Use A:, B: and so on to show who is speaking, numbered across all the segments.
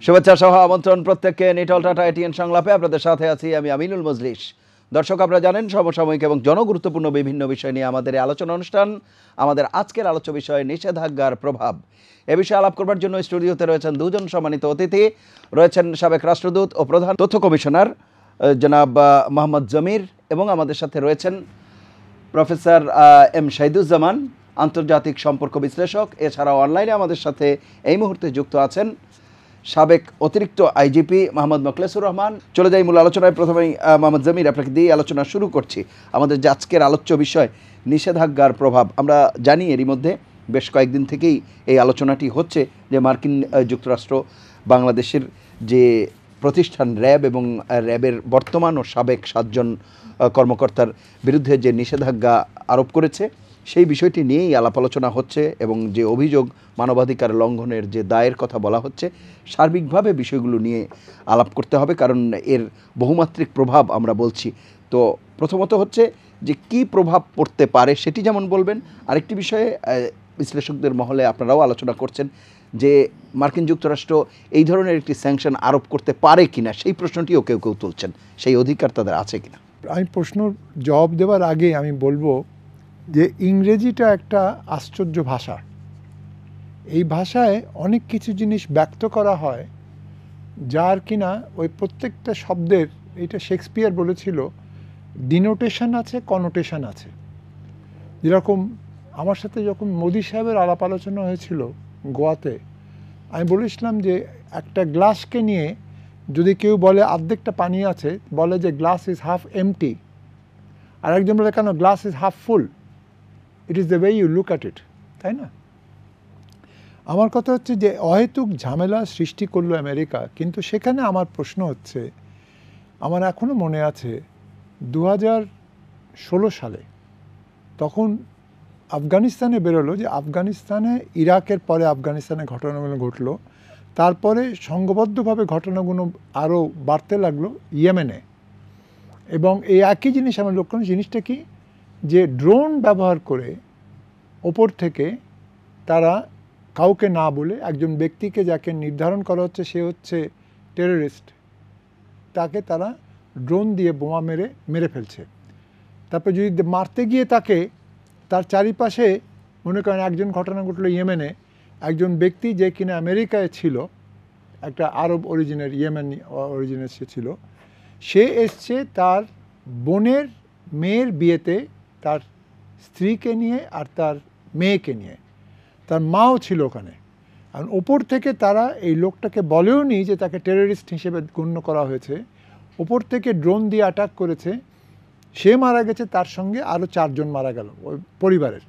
A: শুভেচ্ছা সহ আমন্ত্রণ প্রত্যেককে নিটল টাটা এটিএন সংলাপে আপনাদের সাথে আছি আমি আমিনুল মজলিস। দর্শক, আপনারা জানেন সমসাময়িক এবং জনগুরুত্বপূর্ণ বিভিন্ন বিষয় নিয়ে আমাদের এই আলোচনা অনুষ্ঠান। আমাদের আজকের আলোচ্য বিষয় নিষেধাজ্ঞার প্রভাব। এ বিষয়ে আলাপ করবার জন্য স্টুডিওতে রয়েছেন দুজন সম্মানিত অতিথি। রয়েছেন সাবেক রাষ্ট্রদূত ও প্রধান তথ্য কমিশনার জনাব মোহাম্মদ জমির, এবং আমাদের সাথে রয়েছেন প্রফেসর এম শাহিদুজ্জামান, আন্তর্জাতিক সম্পর্ক বিশ্লেষক। এছাড়াও অনলাইনে আমাদের সাথে এই মুহূর্তে যুক্ত আছেন সাবেক অতিরিক্ত আইজিপি মোহাম্মদ মোখলেসুর রহমান। চলে যাই মূল আলোচনায়। প্রথমেই মোহাম্মদ জমির, আপনাকে দিয়ে আলোচনা শুরু করছি। আমাদের যে আজকের আলোচ্য বিষয় নিষেধাজ্ঞার প্রভাব, আমরা জানি এরই মধ্যে বেশ কয়েকদিন থেকেই এই আলোচনাটি হচ্ছে যে মার্কিন যুক্তরাষ্ট্র বাংলাদেশের যে প্রতিষ্ঠান র্যাব এবং র্যাবের বর্তমান ও সাবেক 7 জন কর্মকর্তার বিরুদ্ধে যে নিষেধাজ্ঞা আরোপ করেছে সেই বিষয়টি নিয়েই আলাপ আলোচনা হচ্ছে, এবং যে অভিযোগ মানবাধিকার লঙ্ঘনের যে দায়ের কথা বলা হচ্ছে, সার্বিকভাবে বিষয়গুলো নিয়ে আলাপ করতে হবে, কারণ এর বহুমাত্রিক প্রভাব আমরা বলছি। তো প্রথমত হচ্ছে যে কি প্রভাব পড়তে পারে সেটি যেমন বলবেন, আরেকটি বিষয়ে বিশ্লেষকদের মহলে আপনারাও আলোচনা করছেন যে মার্কিন যুক্তরাষ্ট্র এই ধরনের একটি স্যাংশন আরোপ করতে পারে কিনা, সেই প্রশ্নটিও কেউ কেউ তুলছেন। সেই অধিকার তাদের আছে কিনা?
B: আমি প্রশ্নর জবাব দেওয়ার আগে আমি বলবো যে ইংরেজিটা একটা আশ্চর্য ভাষা। এই ভাষায় অনেক কিছু জিনিস ব্যক্ত করা হয় যার কিনা ওই প্রত্যেকটা শব্দের, এটা শেক্সপিয়ার বলেছিল, ডিনোটেশন আছে, কনোটেশন আছে। যেরকম আমার সাথে যখন মোদি সাহেবের আলাপ আলোচনা হয়েছিল গোয়াতে, আমি বলেছিলাম যে একটা গ্লাসকে নিয়ে যদি কেউ বলে অর্ধেকটা পানি আছে, বলে যে গ্লাস ইজ হাফ এমটি, আর একজন বলে কেন glass is half full. It is the way you look at it, তাই না? আমার কথা হচ্ছে যে অহেতুক ঝামেলা সৃষ্টি করলো আমেরিকা, কিন্তু সেখানে আমার প্রশ্ন হচ্ছে, আমার এখনও মনে আছে 2016 সালে তখন আফগানিস্তানে বেরোলো যে আফগানিস্তানে ইরাকের পরে আফগানিস্তানে ঘটনাগুলো ঘটলো, তারপরে সংঘবদ্ধভাবে ঘটনাগুলো আরও বাড়তে লাগলো ইয়েমেনে। এবং এই একই জিনিস আমরা লক্ষ্য করি। জিনিসটা কি, যে ড্রোন ব্যবহার করে ওপর থেকে তারা কাউকে না বলে একজন ব্যক্তিকে যাকে নির্ধারণ করা হচ্ছে সে হচ্ছে টেররিস্ট, তাকে তারা ড্রোন দিয়ে বোমা মেরে ফেলছে। তারপর যদি মারতে গিয়ে তাকে তার চারিপাশে, মনে করেন একজন ঘটনা ঘটলো ইয়েমেনে, একজন ব্যক্তি যে কিনা আমেরিকায় ছিল, একটা আরব অরিজিনের, ইয়েমেন অরিজিনের সে ছিল, সে এসছে তার বোনের মেয়ের বিয়েতে তার স্ত্রীকে নিয়ে আর তার মেয়েকে নিয়ে, তার মাও ছিল ওখানে। আর ওপর থেকে তারা এই লোকটাকে বলেও নি যে তাকে টেররিস্ট হিসেবে গণ্য করা হয়েছে, ওপর থেকে ড্রোন দিয়ে অ্যাটাক করেছে, সে মারা গেছে, তার সঙ্গে আরও 4 জন মারা গেল ওই পরিবারের।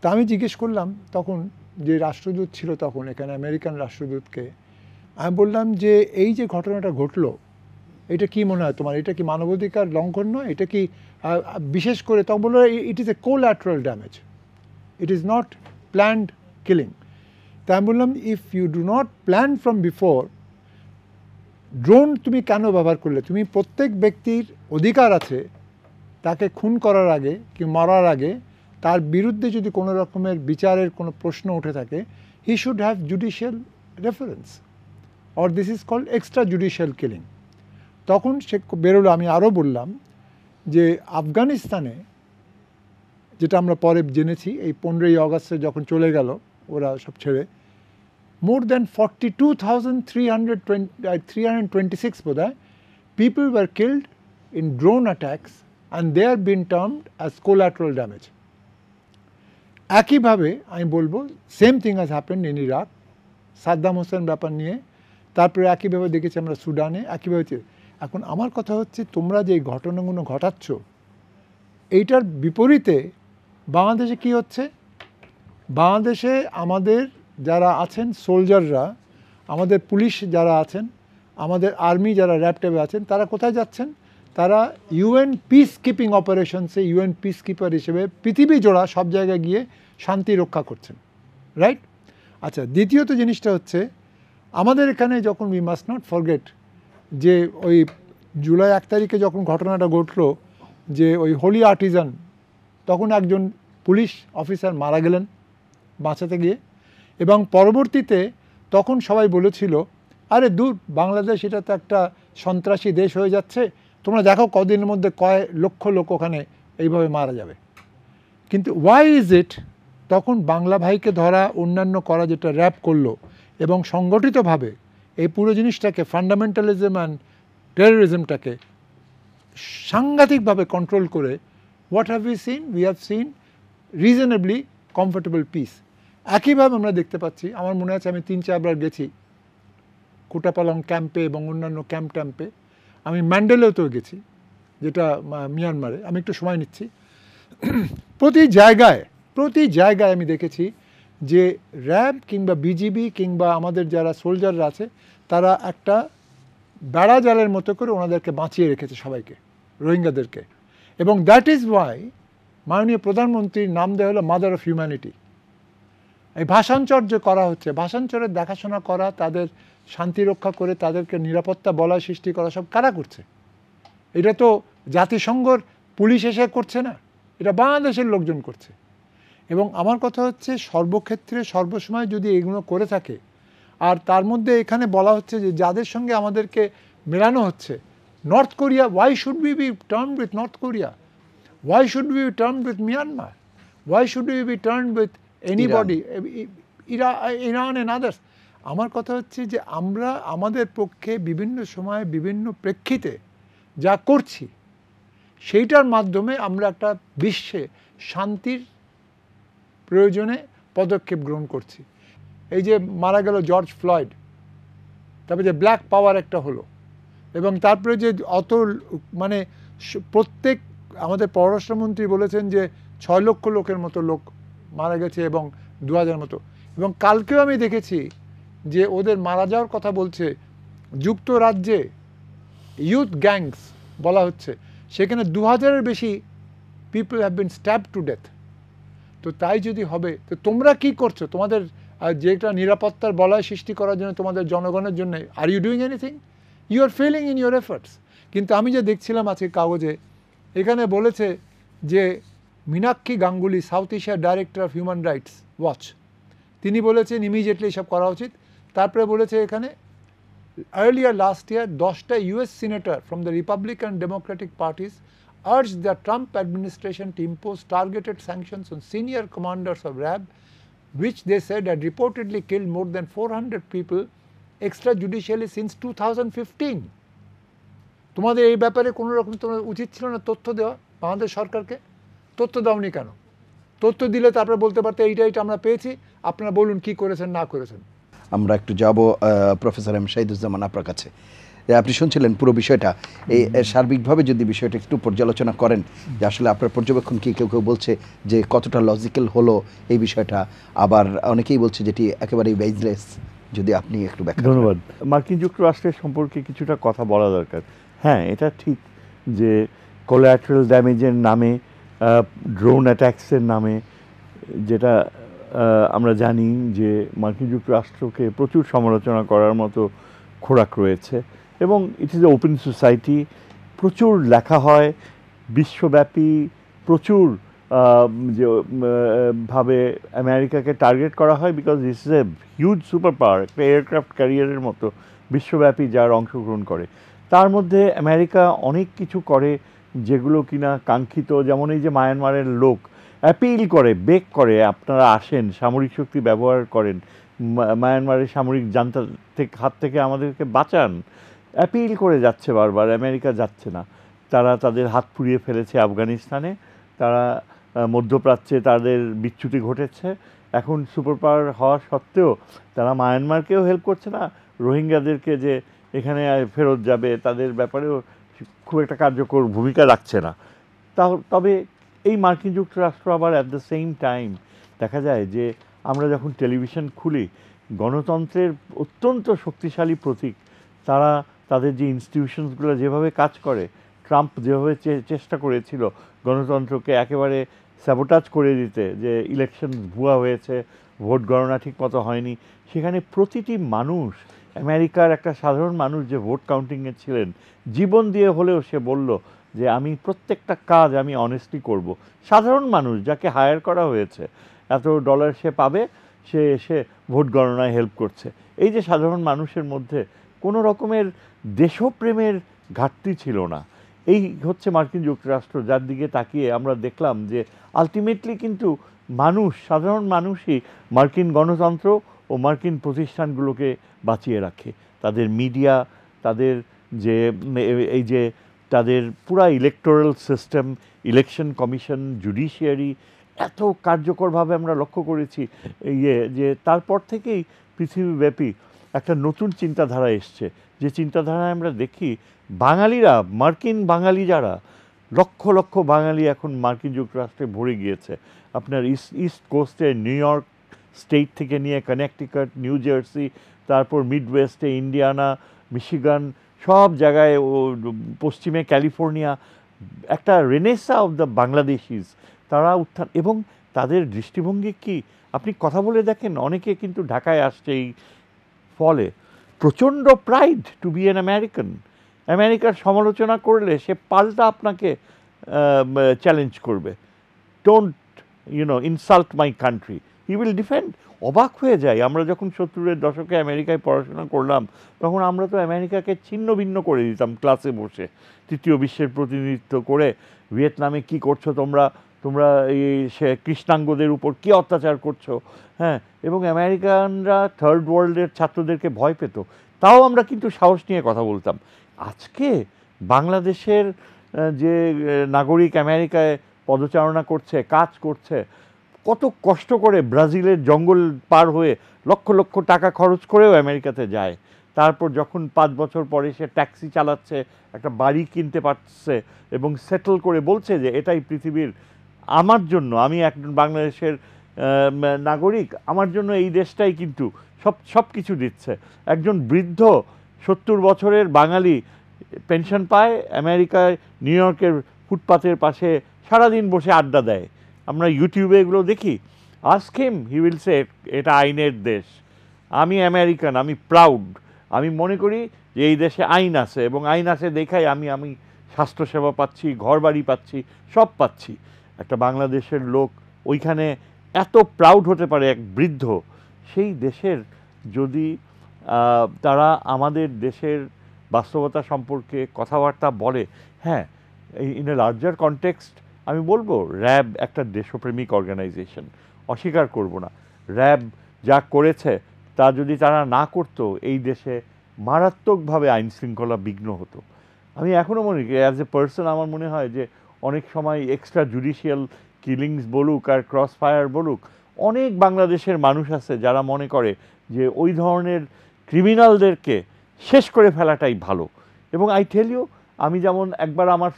B: তা আমি জিজ্ঞেস করলাম তখন যে রাষ্ট্রদূত ছিল তখন এখানে, আমেরিকান রাষ্ট্রদূতকে আমি বললাম যে এই যে ঘটনাটা ঘটলো, এটা কি মনে হয় তোমার, এটা কি মানবাধিকার লঙ্ঘন নয়? এটা কি বিশেষ করে তখন বললো it is a collateral damage, it is not planned killing. তা আমি বললাম if you do not plan from before, drone তুমি কেন ব্যবহার করলে? তুমি প্রত্যেক ব্যক্তির অধিকার আছে তাকে খুন করার আগে কি মারার আগে তার বিরুদ্ধে যদি কোনো রকমের বিচারের কোনো প্রশ্ন উঠে থাকে, he should have judicial reference, or this is called extra judicial killing. তখন সে বেরোলো। আমি আরও বললাম যে আফগানিস্তানে, যেটা আমরা পরে জেনেছি এই 15ই অগাস্টে যখন চলে গেল ওরা সব ছেড়ে, more than 42,326 বোধহয় people were killed in drone attacks and they are being termed as collateral damage. একইভাবে আমি বলবো same thing has happened in Iraq, Saddam Hossain ব্যাপার নিয়ে। তারপরে একইভাবে দেখেছি আমরা সুডানে, একইভাবে। এখন আমার কথা হচ্ছে তোমরা যে ঘটনাগুলো ঘটাচ্ছ, এইটার বিপরীতে বাংলাদেশে কি হচ্ছে? বাংলাদেশে আমাদের যারা আছেন সোলজাররা, আমাদের পুলিশ যারা আছেন, আমাদের আর্মি যারা র্যাব ট্যাবে আছেন, তারা কোথায় যাচ্ছেন? তারা ইউএন পিস কিপিং অপারেশনসে ইউএন পিস কিপার হিসেবে পৃথিবী জোড়া সব জায়গায় গিয়ে শান্তি রক্ষা করছেন, রাইট? আচ্ছা, দ্বিতীয়ত জিনিসটা হচ্ছে আমাদের এখানে যখন উই মাস্ট নট ফরগেট যে ওই জুলাই 1 তারিখে যখন ঘটনাটা ঘটলো যে ওই হোলি আর্টিজান, তখন একজন পুলিশ অফিসার মারা গেলেন বাঁচাতে গিয়ে, এবং পরবর্তীতে তখন সবাই বলেছিল আরে দূর, বাংলাদেশ এটা তো একটা সন্ত্রাসী দেশ হয়ে যাচ্ছে, তোমরা দেখো কদিনের মধ্যে কয় লক্ষ লোক ওখানে এইভাবে মারা যাবে। কিন্তু ওয়াই ইজ ইট তখন বাংলা ভাইকে ধরা, অন্যান্য করা, যেটা র্যাব করলো এবং সংগঠিতভাবে এই পুরো জিনিসটাকে, ফান্ডামেন্টালিজম অ্যান্ড টেরোরিজমটাকে সাংঘাতিকভাবে কন্ট্রোল করে, what have we seen? We have seen reasonably comfortable peace. একইভাবে আমরা দেখতে পাচ্ছি, আমার মনে আছে আমি 3-4 বার গেছি কোটাপালং ক্যাম্পে এবং অন্যান্য ক্যাম্পে। আমি ম্যান্ডেলেতেও গেছি, যেটা মিয়ানমারে। আমি একটু সময় নিচ্ছি। প্রতি জায়গায় আমি দেখেছি যে র্যাব কিংবা বিজিবি কিংবা আমাদের যারা সোলজাররা আছে, তারা একটা বেড়া জালের মতো করে ওনাদেরকে বাঁচিয়ে রেখেছে সবাইকে, রোহিঙ্গাদেরকে। এবং দ্যাট ইজ ওয়াই মাননীয় প্রধানমন্ত্রীর নাম দেওয়া হলো মাদার অফ হিউম্যানিটি। এই ভাষান্তর যে করা হচ্ছে, ভাষান্তরের দেখাশোনা করা, তাদের শান্তি রক্ষা করে তাদেরকে নিরাপত্তা বলয় সৃষ্টি করা, সব কারা করছে? এটা তো জাতিসংঘর পুলিশ এসে করছে না, এটা বাংলাদেশের লোকজন করছে। এবং আমার কথা হচ্ছে, সর্বক্ষেত্রে সর্বসময় যদি এগুলো করে থাকে, আর তার মধ্যে এখানে বলা হচ্ছে যে যাদের সঙ্গে আমাদেরকে মেলানো হচ্ছে, north Korea, why should we be turned with north Korea? Why should we be turned with Myanmar? Why should we be turned with anybody, Iran and others? আমার কথা হচ্ছে যে আমরা আমাদের পক্ষে বিভিন্ন সময় বিভিন্ন প্রেক্ষিতে যা করছি, সেইটার মাধ্যমে আমরা একটা বিশ্বে শান্তির প্রয়োজনে পদক্ষেপ গ্রহণ করছি। এই যে মারা গেল জর্জ ফ্লয়েড, তারপরে যে ব্ল্যাক পাওয়ার একটা হলো, এবং তারপরে যে অত মানে প্রত্যেক, আমাদের পররাষ্ট্রমন্ত্রী বলেছেন যে 6 লক্ষ লোকের মতো লোক মারা গেছে এবং 2000 মতো। এবং কালকেও আমি দেখেছি যে ওদের মারা যাওয়ার কথা বলছে যুক্তরাজ্যে ইউথ গ্যাংস বলা হচ্ছে, সেখানে 2000-এর বেশি people have been stabbed to death. তো তাই যদি হবে, তো তোমরা কি করছো তোমাদের যেটা নিরাপত্তার বলয় সৃষ্টি করার জন্য তোমাদের জনগণের জন্য? Are you doing anything? You are failing in your efforts. কিন্তু আমি যে দেখছিলাম আজকে কাগজে, এখানে বলেছে যে মীনাক্ষী গাঙ্গুলি, সাউথ এশিয়ার director of Human Rights Watch, তিনি বলেছেন ইমিডিয়েটলি এসব করা উচিত। তারপরে বলেছে এখানে earlier last year 10টা US senator from the Republican Democratic parties urged the Trump administration to impose targeted sanctions on senior commanders of RAB, which they said had reportedly killed more than 400 people extrajudicially since 2015. তোমাদের এই ব্যাপারে কোনো রকম তোমার উচিত ছিল না তথ্য দেওয়া? বাংলাদেশ সরকারকে তথ্য দাওনি কেন? তথ্য দিলে তারপরে বলতে পারতে এইটা আমরা পেয়েছি, আপনারা বলুন কি করেছেন না করেছেন।
A: আমরা একটু যাব প্রফেসর এম শাহিদুজ্জামান আপনার কাছে। আপনি শুনছিলেন পুরো বিষয়টা, এই সার্বিকভাবে যদি বিষয়টা একটু পর্যালোচনা করেন, যে আসলে আপনার পর্যবেক্ষণ কি? কেউ বলছে যে কতটা লজিক্যাল হলো এই বিষয়টা, আবার অনেকেই বলছে যেটি একেবারেই বেজলেস। যদি আপনি একটু ব্যাখ্যা।
C: ধন্যবাদ। মার্কিন যুক্তরাষ্ট্রের সম্পর্কে কিছুটা কথা বলা দরকার। হ্যাঁ, এটা ঠিক যে কোলাটারাল ড্যামেজের নামে, ড্রোন অ্যাট্যাকসের নামে, যেটা আমরা জানি যে মার্কিন যুক্তরাষ্ট্রকে প্রচুর সমালোচনা করার মতো খোরাক রয়েছে, এবং ইট ইজ এ ওপেন সোসাইটি। প্রচুর লেখা হয়, বিশ্বব্যাপী প্রচুর যে ভাবে আমেরিকাকে টার্গেট করা হয়, because this is a huge super power, একটা এয়ারক্রাফট ক্যারিয়ারের মতো বিশ্বব্যাপী যার অংশগ্রহণ করে। তার মধ্যে আমেরিকা অনেক কিছু করে যেগুলো কিনা কাঙ্ক্ষিত, যেমন এই যে মায়ানমারের লোক অ্যাপিল করে, বেক করে, আপনারা আসেন, সামরিক শক্তি ব্যবহার করেন, মায়ানমারের সামরিক জান্তা হাত থেকে আমাদেরকে বাঁচান, অ্যাপিল করে যাচ্ছে বারবার, আমেরিকা যাচ্ছে না। তারা তাদের হাত পুড়িয়ে ফেলেছে আফগানিস্তানে, তারা মধ্যপ্রাচ্যে তাদের বিচ্যুতি ঘটেছে। এখন সুপার পাওয়ার হওয়া সত্ত্বেও তারা মায়ানমারকেও হেল্প করছে না, রোহিঙ্গাদেরকে যে এখানে ফেরত যাবে তাদের ব্যাপারেও খুব একটা কার্যকর ভূমিকা রাখছে না। তবে এই মার্কিন যুক্তরাষ্ট্র আবার অ্যাট দ্য সেম টাইম দেখা যায় যে আমরা যখন টেলিভিশন খুলি, গণতন্ত্রের অত্যন্ত শক্তিশালী প্রতীক। তারা তাদের যে ইনস্টিটিউশনসগুলো যেভাবে কাজ করে, ট্রাম্প যেভাবে চেষ্টা করেছিল গণতন্ত্রকে একেবারে স্যাবোটাজ করে দিতে, যে ইলেকশন ভুয়া হয়েছে, ভোট গণনা ঠিক মতো হয়নি, সেখানে প্রতিটি মানুষ, আমেরিকার একটা সাধারণ মানুষ যে ভোট কাউন্টিংয়ে ছিলেন, জীবন দিয়ে হলেও সে বলল যে আমি প্রত্যেকটা কাজ আমি অনেস্টলি করব। সাধারণ মানুষ যাকে হায়ার করা হয়েছে, এত ডলার সে পাবে, সে এসে ভোট গণনায় হেল্প করছে। এই যে সাধারণ মানুষের মধ্যে কোনো রকমের দেশপ্রেমের ঘাটতি ছিল না। এই হচ্ছে মার্কিন যুক্তরাষ্ট্র, যার দিকে তাকিয়ে আমরা দেখলাম যে আলটিমেটলি কিন্তু মানুষ, সাধারণ মানুষই মার্কিন গণতন্ত্র ও মার্কিন প্রতিষ্ঠানগুলোকে বাঁচিয়ে রাখে। তাদের মিডিয়া, তাদের যে এই যে তাদের পুরা electoral system, election commission, judiciary এত কার্যকরভাবে আমরা লক্ষ্য করেছি যে তারপর থেকেই পৃথিবীব্যাপী একটা নতুন চিন্তাধারা এসছে, যে চিন্তাধারায় আমরা দেখি বাঙালিরা, মার্কিন বাঙালি যারা, লক্ষ লক্ষ বাঙালি এখন মার্কিন যুক্তরাষ্ট্রে ভরে গিয়েছে। আপনার ইস্ট কোস্টে নিউ ইয়র্ক স্টেট থেকে নিয়ে কানেকটিকাট, নিউ জার্সি, তারপর মিড ওয়েস্টে ইন্ডিয়ানা, মিশিগান, সব জায়গায়, ও পশ্চিমে ক্যালিফোর্নিয়া, একটা রেনেসা অফ দ্য বাংলাদেশিজ, তারা উত্থান। এবং তাদের দৃষ্টিভঙ্গি কি, আপনি কথা বলে দেখেন, অনেকে কিন্তু ঢাকায় আসছে এই ফলে প্রচণ্ড pride to be an American. আমেরিকার সমালোচনা করলে সে পাল্টা আপনাকে চ্যালেঞ্জ করবে, don't insult my country, he will defend. অবাক হয়ে যায়, আমরা যখন 70-এর দশকে আমেরিকায় পড়াশোনা করলাম, তখন আমরা তো আমেরিকাকে ছিন্ন ভিন্ন করে দিতাম ক্লাসে বসে, তৃতীয় বিশ্বের প্রতিনিধিত্ব করে, ভিয়েতনামে কি করছো তোমরা, তোমরা এই সে কৃষ্ণাঙ্গদের উপর কী অত্যাচার করছো, হ্যাঁ। এবং আমেরিকানরা থার্ড ওয়ার্ল্ডের ছাত্রদেরকে ভয় পেত, তাও আমরা কিন্তু সাহস নিয়ে কথা বলতাম। আজকে বাংলাদেশের যে নাগরিক আমেরিকায় পদচারণা করছে, কাজ করছে, কত কষ্ট করে ব্রাজিলের জঙ্গল পার হয়ে লক্ষ লক্ষ টাকা খরচ করেও আমেরিকাতে যায়, তারপর যখন 5 বছর পরে সে ট্যাক্সি চালাচ্ছে, একটা বাড়ি কিনতে পারছে এবং সেটেল করে বলছে যে এটাই পৃথিবীর আমার জন্য, আমি একজন বাংলাদেশের নাগরিক, আমার জন্য এই দেশটাই কিন্তু সব কিছু দিচ্ছে। একজন বৃদ্ধ 70 বছরের বাঙালি পেনশন পায়, আমেরিকায় নিউ ইয়র্কের ফুটপাথের পাশে সারাদিন বসে আড্ডা দেয়, আমরা ইউটিউবে এগুলো দেখি। Ask him, he will say এটা আইনের দেশ, আমি আমেরিকান, আমি প্রাউড, আমি মনে করি যে এই দেশে আইন আছে, এবং আইন আছে দেখাই আমি স্বাস্থ্যসেবা পাচ্ছি, ঘর বাড়ি পাচ্ছি, সব পাচ্ছি। একটা বাংলাদেশের লোক ওইখানে এত প্রাউড হতে পারে, এক বৃদ্ধ, সেই দেশের যদি তারা আমাদের দেশের বাস্তবতা সম্পর্কে কথাবার্তা বলে, হ্যাঁ, ইন এ লার্জার কনটেক্সট আমি বলবো র্যাব একটা দেশপ্রেমিক অর্গানাইজেশন, অস্বীকার করব না। র্যাব যা করেছে তা যদি তারা না করতো, এই দেশে মারাত্মকভাবে আইন শৃঙ্খলা বিঘ্ন হতো। আমি এখনও মনে করি, অ্যাজ এ পার্সন আমার মনে হয় যে অনেক সময় এক্সট্রা জুডিশিয়াল কিলিংস বলুক আর ক্রস ফায়ার বলুক, অনেক বাংলাদেশের মানুষ আছে যারা মনে করে যে ওই ধরনের ক্রিমিনালদেরকে শেষ করে ফেলাটাই ভালো। এবং আই টেল ইউ, আমি যেমন একবার আমার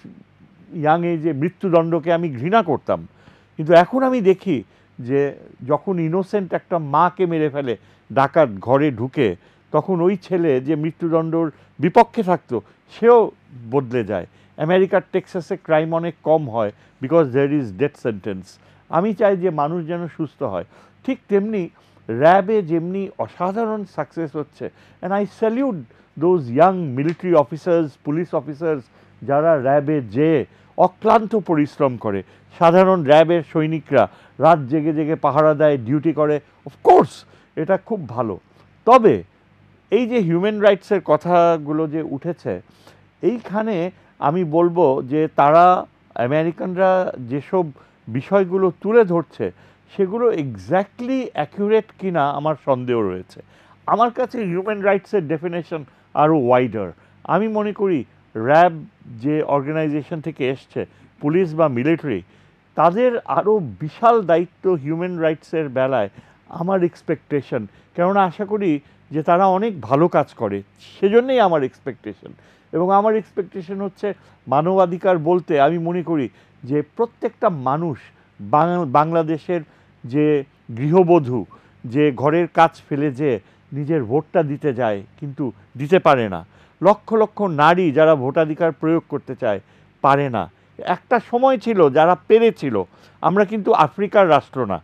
C: ইয়াং এজে মৃত্যুদণ্ডকে আমি ঘৃণা করতাম, কিন্তু এখন আমি দেখি যে যখন ইনোসেন্ট একটা মাকে মেরে ফেলে ডাকাত ঘরে ঢুকে, তখন ওই ছেলে যে মৃত্যুদণ্ডর বিপক্ষে থাকতো সেও বদলে যায়। আমেরিকার টেক্সাসে ক্রাইম অনেক কম হয় because there is death sentence. আমি চাই যে মানুষ যেন সুস্থ হয়। ঠিক তেমনি র্যাবে যেমনি অসাধারণ সাকসেস হচ্ছে, and I salute those young military officers, police officers যারা র্যাবে যেয়ে অক্লান্ত পরিশ্রম করে, সাধারণ র্যাবের সৈনিকরা রাত জেগে জেগে পাহারা দেয়, ডিউটি করে, অফকোর্স এটা খুব ভালো। তবে এই যে হিউম্যান রাইটসের কথাগুলো যে উঠেছে, এইখানে আমি বলবো যে তারা, আমেরিকানরা যেসব বিষয়গুলো তুলে ধরছে সেগুলো এক্স্যাক্টলি অ্যাকুরেট কিনা আমার সন্দেহ রয়েছে। আমার কাছে হিউম্যান রাইটসের ডেফিনেশন আরও ওয়াইডার। আমি মনে করি র্যাব যে অর্গানাইজেশন থেকে এসছে, পুলিশ বা মিলিটারি, তাদের আরও বিশাল দায়িত্ব হিউম্যান রাইটসের বেলায় আমার এক্সপেকটেশন, কেননা আশা করি যে তারা অনেক ভালো কাজ করে, সেজন্যই আমার এক্সপেকটেশন। এবং আমার এক্সপেকটেশন হচ্ছে মানবাধিকার বলতে আমি মনে করি যে প্রত্যেকটা মানুষ, বাংলাদেশের যে গৃহবধূ যে ঘরের কাজ ফেলে যে নিজের ভোটটা দিতে যায় কিন্তু দিতে পারে না, লক্ষ লক্ষ নারী যারা ভোটাধিকার প্রয়োগ করতে চায় পারে না, একটা সময় ছিল যারা পেরেছিল। আমরা কিন্তু আফ্রিকার রাষ্ট্র না,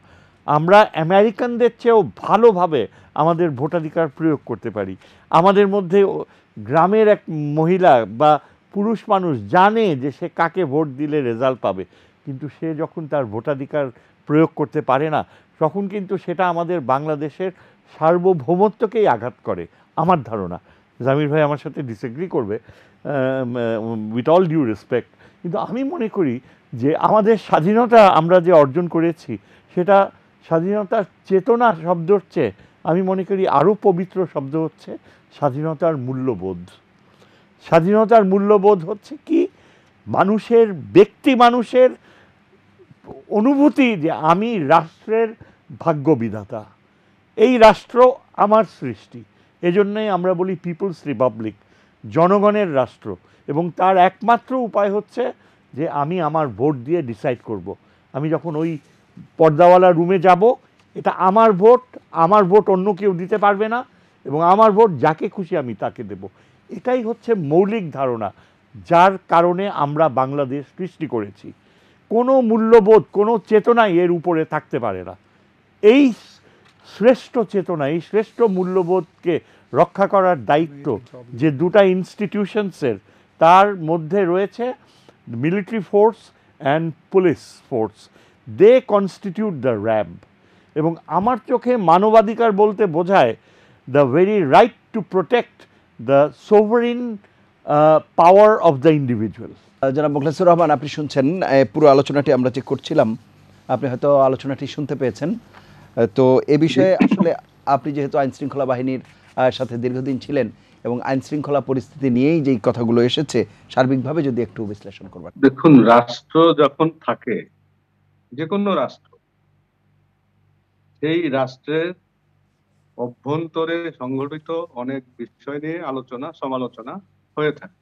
C: আমরা আমেরিকানদের চেয়েও ভালোভাবে আমাদের ভোটাধিকার প্রয়োগ করতে পারি। আমাদের মধ্যে গ্রামের এক মহিলা বা পুরুষ মানুষ জানে যে সে কাকে ভোট দিলে রেজাল্ট পাবে, কিন্তু সে যখন তার ভোটাধিকার প্রয়োগ করতে পারে না, তখন কিন্তু সেটা আমাদের বাংলাদেশের সার্বভৌমত্বকেই আঘাত করে আমার ধারণা। জামির ভাই আমার সাথে ডিসএগ্রি করবে, উইথ অল ডিউ রেসপেক্ট, কিন্তু আমি মনে করি যে আমাদের স্বাধীনতা আমরা যে অর্জন করেছি সেটা স্বাধীনতার চেতনা শব্দর চেয়ে আমি মনে করি আরও পবিত্র শব্দ হচ্ছে স্বাধীনতার মূল্যবোধ। স্বাধীনতার মূল্যবোধ হচ্ছে কি, মানুষের ব্যক্তি মানুষের অনুভূতি যে আমি রাষ্ট্রের ভাগ্য বিধাতা, এই রাষ্ট্র আমার সৃষ্টি, এজন্যই আমরা বলি পিপলস রিপাবলিক, জনগণের রাষ্ট্র, এবং তার একমাত্র উপায় হচ্ছে যে আমি আমার ভোট দিয়ে ডিসাইড করব। আমি যখন ওই পর্দাওয়ালা রুমে যাব, এটা আমার ভোট অন্য কেউ দিতে পারবে না, এবং আমার ভোট যাকে খুশি আমি তাকে দেব। এটাই হচ্ছে মৌলিক ধারণা যার কারণে আমরা বাংলাদেশ সৃষ্টি করেছি। কোনো মূল্যবোধ, কোনো চেতনাই এর উপরে থাকতে পারে না। এই শ্রেষ্ঠ চেতনা, এই শ্রেষ্ঠ মূল্যবোধকে রক্ষা করার দায়িত্ব যে দুটা ইনস্টিটিউশনসের, তার মধ্যে রয়েছে military force and police force, they constitute the RAB. এবং আমার চোখে মানবাধিকার বলতে বোঝায় the very right to protect the sovereign power of the individual.
A: জনাব মোখলেসুর রহমান, আপনি শুনছেন পুরো আলোচনাটি আমরা যে করছিলাম, আপনি হয়তো আলোচনাটি শুনতে পেয়েছেন। তো এ বিষয়ে আসলে আপনি যেহেতু আইনশৃঙ্খলা বাহিনীর সাথে দীর্ঘদিন ছিলেন এবং আইনশৃঙ্খলা পরিস্থিতি নিয়েই যেই কথাগুলো এসেছে, সার্বিকভাবে যদি একটু বিশ্লেষণ করবেন।
D: দেখুন, রাষ্ট্র যখন থাকে, যে কোনো রাষ্ট্র, সেই রাষ্ট্রের অভ্যন্তরে সংগঠিত অনেক বিষয় নিয়ে আলোচনা সমালোচনা হয়ে থাকে।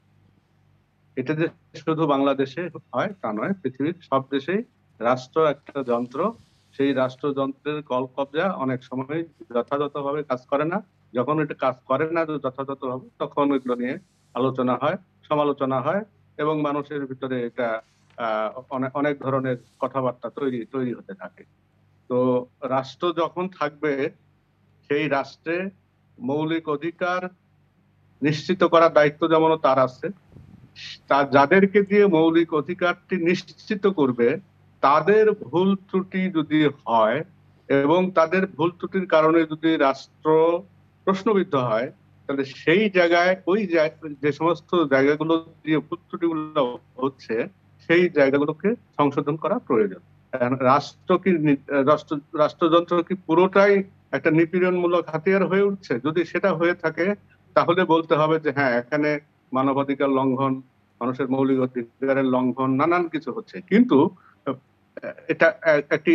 D: এটা যে শুধু বাংলাদেশে হয় তা নয়, পৃথিবীর সব দেশেই রাষ্ট্র একটা যন্ত্র, সেই রাষ্ট্রযন্ত্রের কলকবজা অনেক সময় যথাযথভাবে কাজ করে না। যখন এটা কাজ করে না যথাযথভাবে, তখন এগুলো নিয়ে আলোচনা হয়, সমালোচনা হয়, এবং মানুষের ভিতরে এটা অনেক ধরনের কথাবার্তা তৈরি হতে থাকে। তো রাষ্ট্র যখন থাকবে, সেই রাষ্ট্রে মৌলিক অধিকার নিশ্চিত করার দায়িত্ব যেমন তার আছে, যাদেরকে দিয়ে মৌলিক অধিকারটি নিশ্চিত করবে, তাদের ভুল ত্রুটি যদি হয় এবং তাদের ভুল ত্রুটির কারণে যদি রাষ্ট্র প্রশ্নবিদ্ধ হয়, তাহলে সেই জায়গায় যে সমস্ত জায়গাগুলো দিয়ে ভুল ত্রুটিগুলো হচ্ছে, সেই জায়গাগুলোকে সংশোধন করা প্রয়োজন। রাষ্ট্রযন্ত্র কি পুরোটাই একটা নিপীড়নমূলক হাতিয়ার হয়ে উঠছে? যদি সেটা হয়ে থাকে, তাহলে বলতে হবে যে হ্যাঁ, এখানে মানবাধিকার লঙ্ঘন, মানুষের মৌলিক অধিকারের লঙ্ঘন, নানান কিছু হচ্ছে। কিন্তু এটা একটি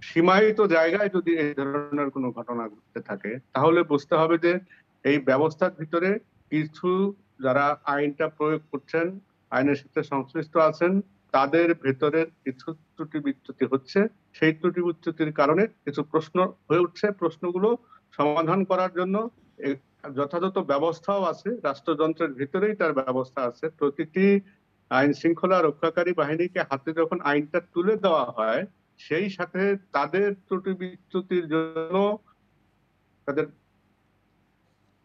D: সীমায়িত জায়গায় যদি এই ধরনের কোনো ঘটনা ঘটতে থাকে, তাহলে বুঝতে হবে যে এই ব্যবস্থার ভিতরে কিছু যারা আইনটা প্রয়োগ করছেন, আইনের সাথে সংশ্লিষ্ট আছেন, তাদের ভেতরে কিছু ত্রুটি বিচ্যুতি হচ্ছে। সেই ত্রুটি বিচ্যুতির কারণে কিছু প্রশ্ন হয়ে উঠছে। প্রশ্নগুলো সমাধান করার জন্য যথাযথ ব্যবস্থাও আছে, রাষ্ট্রযন্ত্রের ভিতরেই তার ব্যবস্থা আছে। প্রতিটি আইন শৃঙ্খলা রক্ষাকারী বাহিনীকে হাতে যখন আইনটা তুলে দেওয়া হয়, সেই সাথে তাদের ত্রুটি বিচ্যুতির জন্য তাদের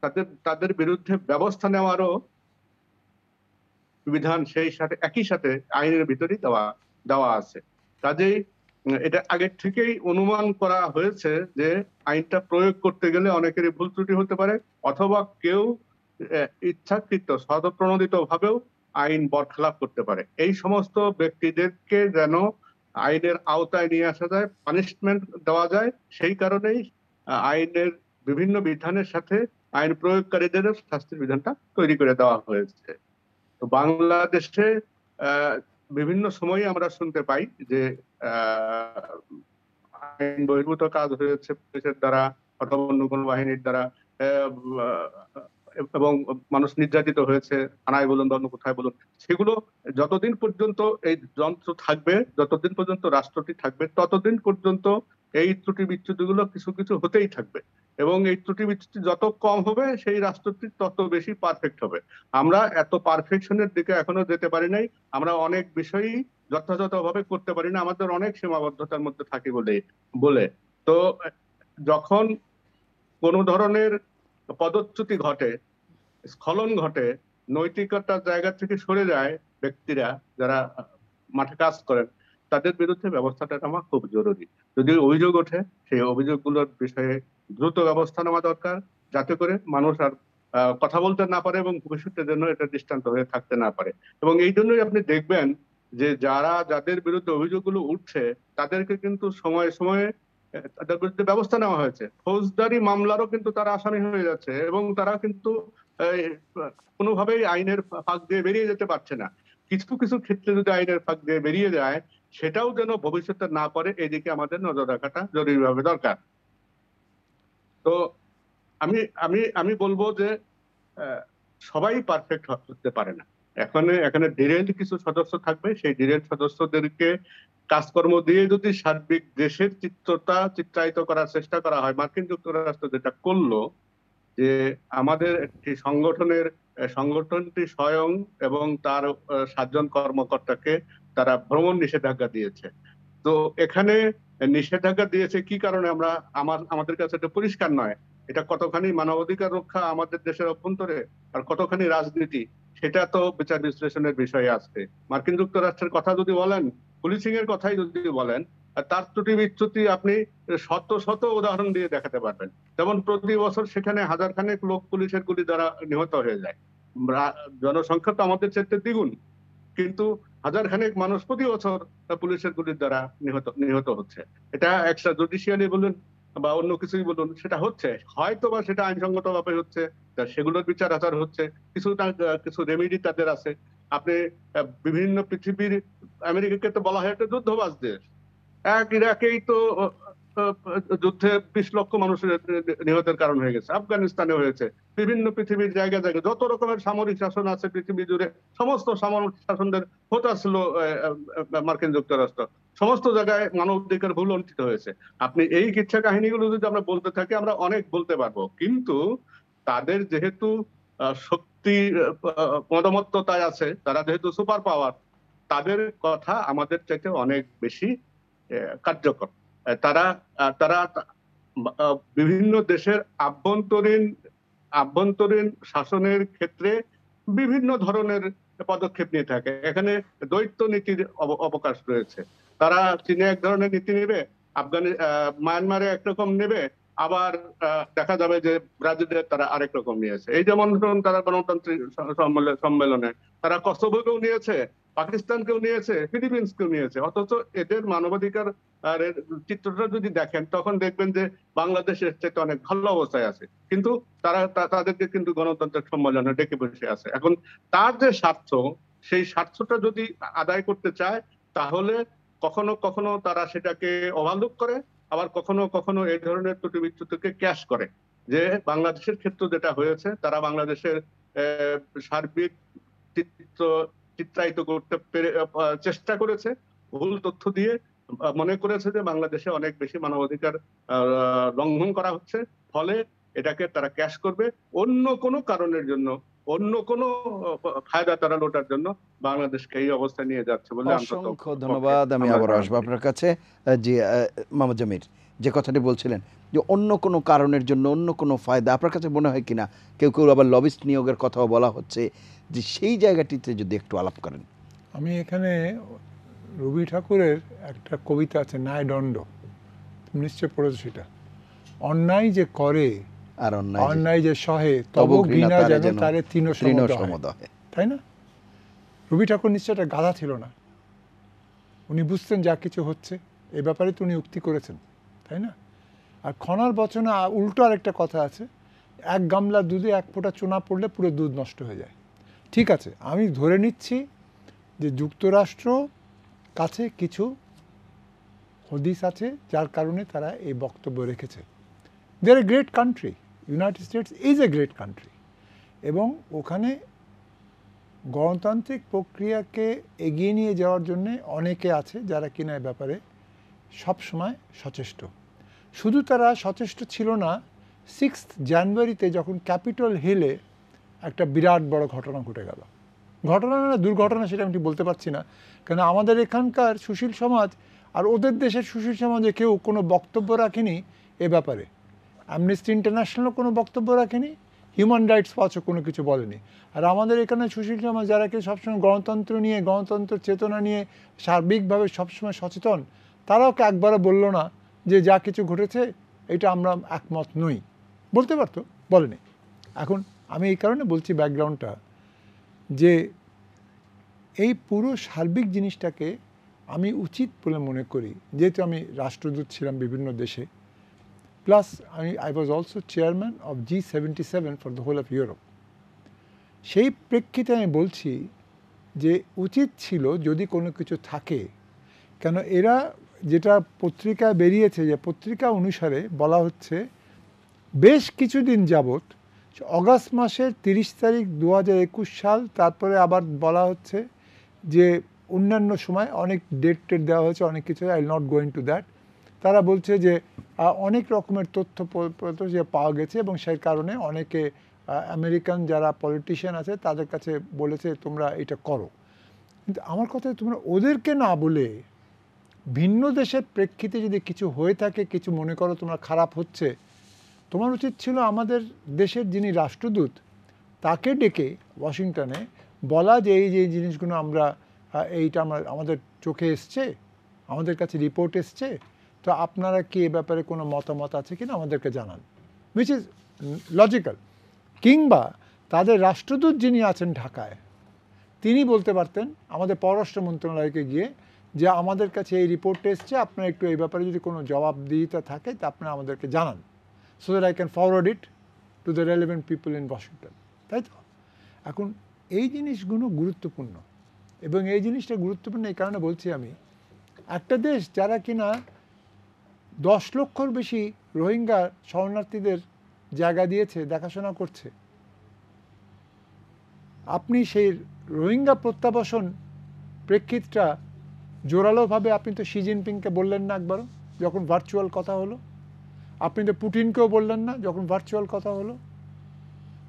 D: তাদের তাদের বিরুদ্ধে ব্যবস্থা নেওয়ারও বিধান সেই সাথে একই সাথে আইনের ভিতরেই দেওয়া আছে। কাজেই এটা আগের থেকেই অনুমান করা হয়েছে যে আইনটা প্রয়োগ করতে গেলে অনেকেরই ভুল ত্রুটি হতে পারে, অথবা কেউ ইচ্ছাকৃত স্বতঃপ্রণোদিত ভাবেও আইন বরখেলাপ করতে পারে। এই সমস্ত ব্যক্তিদেরকে যেন আইনের আওতায় নিয়ে আসা যায়, পানিশমেন্ট দেওয়া যায়, সেই কারণেই আইনের বিভিন্ন বিধানের সাথে আইন প্রয়োগকারীদের শাস্তির বিধানটা তৈরি করে দেওয়া হয়েছে। তো বাংলাদেশে বিভিন্ন সময়ে আমরা শুনতে পাই যে আইন বহির্ভূত কাজ হয়েছে পুলিশের দ্বারা অথবা অন্য কোনো বাহিনীর দ্বারা, এবং মানুষ নির্যাতিত হয়েছে, থানায় বলুন বা অন্য কোথায় বলুন। সেগুলো যতদিন পর্যন্ত এই যন্ত্র থাকবে, যতদিন পর্যন্ত রাষ্ট্রটি থাকবে, ততদিন পর্যন্ত এই ত্রুটি বিচ্যুতিগুলো কিছু কিছু হতেই থাকবে, এবং এই ত্রুটি বিচ্যুতি যত কম হবে, সেই রাষ্ট্রটি তত বেশি পারফেক্ট হবে। আমরা এত পারফেকশনের দিকে এখনো যেতে পারি নাই। আমরা অনেক বিষয়ই যথাযথভাবে করতে পারি না, আমাদের অনেক সীমাবদ্ধতার মধ্যে থাকি বলে। তো যখন কোনো ধরনের পদচ্যুতি ঘটে, স্খলন ঘটে, নৈতিকতার জায়গা থেকে সরে যায় ব্যক্তিরা যারা মাঠে কাজ করেন, তাদের বিরুদ্ধে ব্যবস্থাটা নেওয়া খুব জরুরি। যদি অভিযোগ ওঠে সেই অভিযোগগুলোর বিষয়ে দ্রুত ব্যবস্থা নেওয়া দরকার, যাতে করে মানুষ আর কথা বলতে না পারে এবং ভবিষ্যতের জন্য এটা দৃষ্টান্ত হয়ে থাকতে না পারে। এবং এই জন্যই আপনি দেখবেন যে যাদের বিরুদ্ধে অভিযোগগুলো উঠছে তাদেরকে কিন্তু সময়ে সময়ে তাদের বিরুদ্ধে ব্যবস্থা নেওয়া হয়েছে। ফৌজদারি মামলারও কিন্তু তারা আসামি হয়ে যাচ্ছে এবং তারা কিন্তু কোনোভাবেই আইনের ফাঁক দিয়ে বেরিয়ে যেতে পারছে না। কিছু কিছু ক্ষেত্রে যদি আইনের ফাঁক দিয়ে বেরিয়ে যায়, সেটাও যেন ভবিষ্যতে না পারে, এদিকে আমাদের নজর রাখাটা জরুরিভাবে দরকার। তো আমি আমি আমি বলবো যে সবাই পারফেক্ট হতে পারে না। এখানে ডিরেন্ট কিছু সদস্য থাকবে, সেই ডিরেন্ট সদস্যদেরকে কাজকর্ম দিয়ে যদি সার্বিক দেশের চিত্রায়িত করার চেষ্টা করা হয়, মার্কিন যুক্তরাষ্ট্র যেটা করলো যে আমাদের একটি সংগঠনটি স্বয়ং এবং তার 7 জন কর্মকর্তাকে তারা ভ্রমণ নিষেধাজ্ঞা দিয়েছে। তো এখানে নিষেধাজ্ঞা দিয়েছে কি কারণে আমাদের কাছে এটা পরিষ্কার নয়। এটা কতখানি মানবাধিকার রক্ষা আমাদের দেশের অভ্যন্তরে আর কতখানি রাজনীতি, সেটা তো বিচার বিশ্লেষণের বিষয়ে আছে। মার্কিন যুক্তরাষ্ট্রের কথা যদি বলেন, পুলিশিং এর কথাই যদি বলেন, তার ত্রুটি বিচ্যুতি আপনি শত শত উদাহরণ দিয়ে দেখাতে পারবেন। যেমন প্রতি বছর সেখানে হাজারখানেক লোক পুলিশের গুলি দ্বারা নিহত হয়ে যায়। জনসংখ্যা তো আমাদের চাইতে দ্বিগুণ, কিন্তু হাজারখানেক মানুষ প্রতি বছর পুলিশের গুলির দ্বারা নিহত হচ্ছে। এটা এক্সট্রা জুডিশিয়ালি বলুন বা অন্য কিছুই বলুন, সেটা হচ্ছে, হয়তো বা সেটা আইনসঙ্গত ভাবে হচ্ছে, সেগুলোর বিচার আচার হচ্ছে, কিছু রেমেডি তাদের আছে। আপনি বিভিন্ন পৃথিবীর, আমেরিকাকে তো বলা হয় একটা যুদ্ধবাজ দেশ, ইরাকেই তো যুদ্ধে 20 লক্ষ মানুষের নিহতের কারণ হয়ে গেছে, আফগানিস্তানে হয়েছে, বিভিন্ন পৃথিবীর জায়গায় জায়গায় যত রকমের সামরিক শাসন আছে পৃথিবী জুড়ে, সমস্ত সামরিক শাসনদের হোতা ছিল মার্কিন যুক্তরাষ্ট্র। সমস্ত জায়গায় মানবাধিকার ভুল লঙ্ঘিত হয়েছে। আপনি এই কিচ্ছা কাহিনীগুলো যদি আমরা বলতে থাকি, আমরা অনেক বলতে পারবো, কিন্তু তাদের যেহেতু শক্তি মদমত্ততায় আছে, তারা যেহেতু সুপার পাওয়ার, তাদের কথা আমাদের চাইতে অনেক বেশি কার্যকর। তারা তারা বিভিন্ন দেশের আভ্যন্তরীণ শাসনের ক্ষেত্রে বিভিন্ন ধরনের পদক্ষেপ নিয়ে থাকে। এখানে দ্বৈত নীতির অবকাশ রয়েছে। তারা চীনে এক ধরনের নীতি নেবে, মায়ানমারে একরকম নেবে, আবার দেখা যাবে যে ব্রাজিলে তারা আরেক রকম নিয়েছে। এই যেমন ধরুন, তারা গণতান্ত্রিক সম্মেলনে তারা কসোভোকেও নিয়েছে, পাকিস্তানকেও নিয়েছে, ফিলিপিন্সকেও নিয়েছে। অথচ এদের মানবাধিকার চিত্রটা যদি দেখেন, তখন দেখবেন যে বাংলাদেশের চেয়ে অনেক ভালো অবস্থায় আছে, কিন্তু তাদেরকে কিন্তু গণতান্ত্রিক সম্মেলনে ডেকে বসে আছে। এখন তার যে স্বার্থ, সেই স্বার্থটা যদি আদায় করতে চায়, তাহলে কখনো কখনো তারা সেটাকে ওভারলুক করে, আবার কখনো কখনো এই ধরনের ত্রুটি বিচ্যুতিকে ক্যাশ করে। যে বাংলাদেশের ক্ষেত্রে যেটা হয়েছে, তারা বাংলাদেশের সার্বিক চিত্রায়িত করতে চেষ্টা করেছে ভুল তথ্য দিয়ে, মনে করেছে যে বাংলাদেশে অনেক বেশি মানবাধিকার লঙ্ঘন করা হচ্ছে, ফলে এটাকে তারা ক্যাশ করবে অন্য কোনো কারণের জন্য, অন্য কোনো ফায়দা তারা লোটার জন্য বাংলাদেশকে এই অবস্থা নিয়ে যাচ্ছে বলে।
A: অসংখ্য ধন্যবাদ। আমি আবার আসবো আপনার কাছে। জি মোহাম্মদ জামির, যে কথাটি বলছিলেন যে অন্য কোনো কারণের জন্য, অন্য কোনো ফায়দা, আপনার কাছে মনে হয় কিনা কেউ কেউ আবার লবিস্ট নিয়োগের কথাও বলা হচ্ছে, যে সেই জায়গাটিতে যদি একটু আলাপ করেন।
B: আমি এখানে রবি ঠাকুরের একটা কবিতা আছে, ন্যায়দণ্ড, তুমি নিশ্চয় পড়েছো সেটা। অন্যায় যে করে
A: আর
B: অন্যায় যে সহে, তব ঘৃণা যেন তারে তৃণ সমদয়, তাই না? রবি ঠাকুর নিশ্চয় একটা গাধা ছিল না, উনি বুঝতেন যা কিছু হচ্ছে, এ ব্যাপারে তো উনি উক্তি করেছেন, তাই না? আর খনার বচনে উল্টো আরেকটা কথা আছে, এক গামলা দুধে এক ফোঁটা চুনা পড়লে পুরো দুধ নষ্ট হয়ে যায়। ঠিক আছে, আমি ধরে নিচ্ছি যে যুক্তরাষ্ট্র কাছে কিছু হদিস আছে যার কারণে তারা এই বক্তব্য রেখেছে। They are a great country, United States is a great country, এবং ওখানে গণতান্ত্রিক প্রক্রিয়াকে এগিয়ে নিয়ে যাওয়ার জন্যে অনেকে আছে যারা কিনা এ ব্যাপারে সবসময় সচেষ্ট। শুধু তারা সচেষ্ট ছিল না, 6 জানুয়ারিতে যখন ক্যাপিটল হিলে একটা বিরাট বড় ঘটনা ঘটে গেল, ঘটনা না দুর্ঘটনা সেটা আমি বলতে পারছি না, কেন আমাদের এখানকার সুশীল সমাজ আর ওদের দেশের সুশীল সমাজে কেউ কোনো বক্তব্য রাখেনি এ ব্যাপারে। অ্যামনেস্টি ইন্টারন্যাশনালও কোনো বক্তব্য রাখেনি, হিউম্যান রাইটস ওয়াচও কোনো কিছু বলেনি। আর আমাদের এখানে সুশীল সমাজ যারা কি সবসময় গণতন্ত্র নিয়ে, গণতন্ত্র চেতনা নিয়ে সার্বিকভাবে সবসময় সচেতন, তারাও কি একবারও বলল না যে যা কিছু ঘটেছে এটা আমরা একমত নই? বলতে পারতো, বলেনি। এখন আমি এই কারণে বলছি ব্যাকগ্রাউন্ডটা, যে এই পুরো সার্বিক জিনিসটাকে আমি উচিত বলে মনে করি, যেহেতু আমি রাষ্ট্রদূত ছিলাম বিভিন্ন দেশে, plus I was also chairman of G77 for the whole of Europe. সেই প্রেক্ষিতে আমি বলছি যে উচিত ছিল যদি কোনো কিছু থাকে, কেন এরা যেটা পত্রিকা বেরিয়েছে, যে পত্রিকা অনুসারে বলা হচ্ছে বেশ কিছুদিন যাবৎ, অগাস্ট মাসের 30 তারিখ 2021 সাল, তারপরে আবার বলা হচ্ছে যে অন্যান্য সময় অনেক ডেট দেওয়া হয়েছে, অনেক কিছু, I not going to that. তারা বলছে যে অনেক রকমের তথ্য যে পাওয়া গেছে এবং সেই কারণে অনেকে আমেরিকান যারা পলিটিশিয়ান আছে তাদের কাছে বলেছে তোমরা এটা করো। কিন্তু আমার কথা, তোমরা ওদেরকে না বলে ভিন্ন দেশের প্রেক্ষিতে যদি কিছু হয়ে থাকে, কিছু মনে করো তোমরা খারাপ হচ্ছে, তোমার উচিত ছিল আমাদের দেশের যিনি রাষ্ট্রদূত তাকে ডেকে ওয়াশিংটনে বলা যে এই যে জিনিসগুলো আমরা এইটা আমাদের চোখে এসছে, আমাদের কাছে রিপোর্ট এসছে, তো আপনারা কি এ ব্যাপারে কোনো মতামত আছে কিনা আমাদেরকে জানান, উইচ ইজ লজিক্যাল। কিংবা তাদের রাষ্ট্রদূত যিনি আছেন ঢাকায়, তিনি বলতে পারতেন আমাদের পররাষ্ট্র মন্ত্রণালয়কে গিয়ে যে আমাদের কাছে এই রিপোর্ট এসছে, আপনারা একটু এই ব্যাপারে যদি কোনো জবাবদিহিতা থাকে তা আপনারা আমাদেরকে জানান, so that I can forward it to the relevant people in Washington. তাই তো? এখন এই জিনিসগুলো গুরুত্বপূর্ণ, এবং এই জিনিসটা গুরুত্বপূর্ণ এই কারণে বলছি আমি, একটা দেশ যারা কিনা 10 লক্ষর বেশি রোহিঙ্গা শরণার্থীদের জায়গা দিয়েছে, দেখাশোনা করছে, আপনি সেই রোহিঙ্গা প্রত্যাবাসন প্রেক্ষিতটা জোরালোভাবে আপনি তো শি জিনপিংকে বললেন না একবারও যখন ভার্চুয়াল কথা হলো, আপনি তো পুটিনকেও বললেন না যখন ভার্চুয়াল কথা হলো।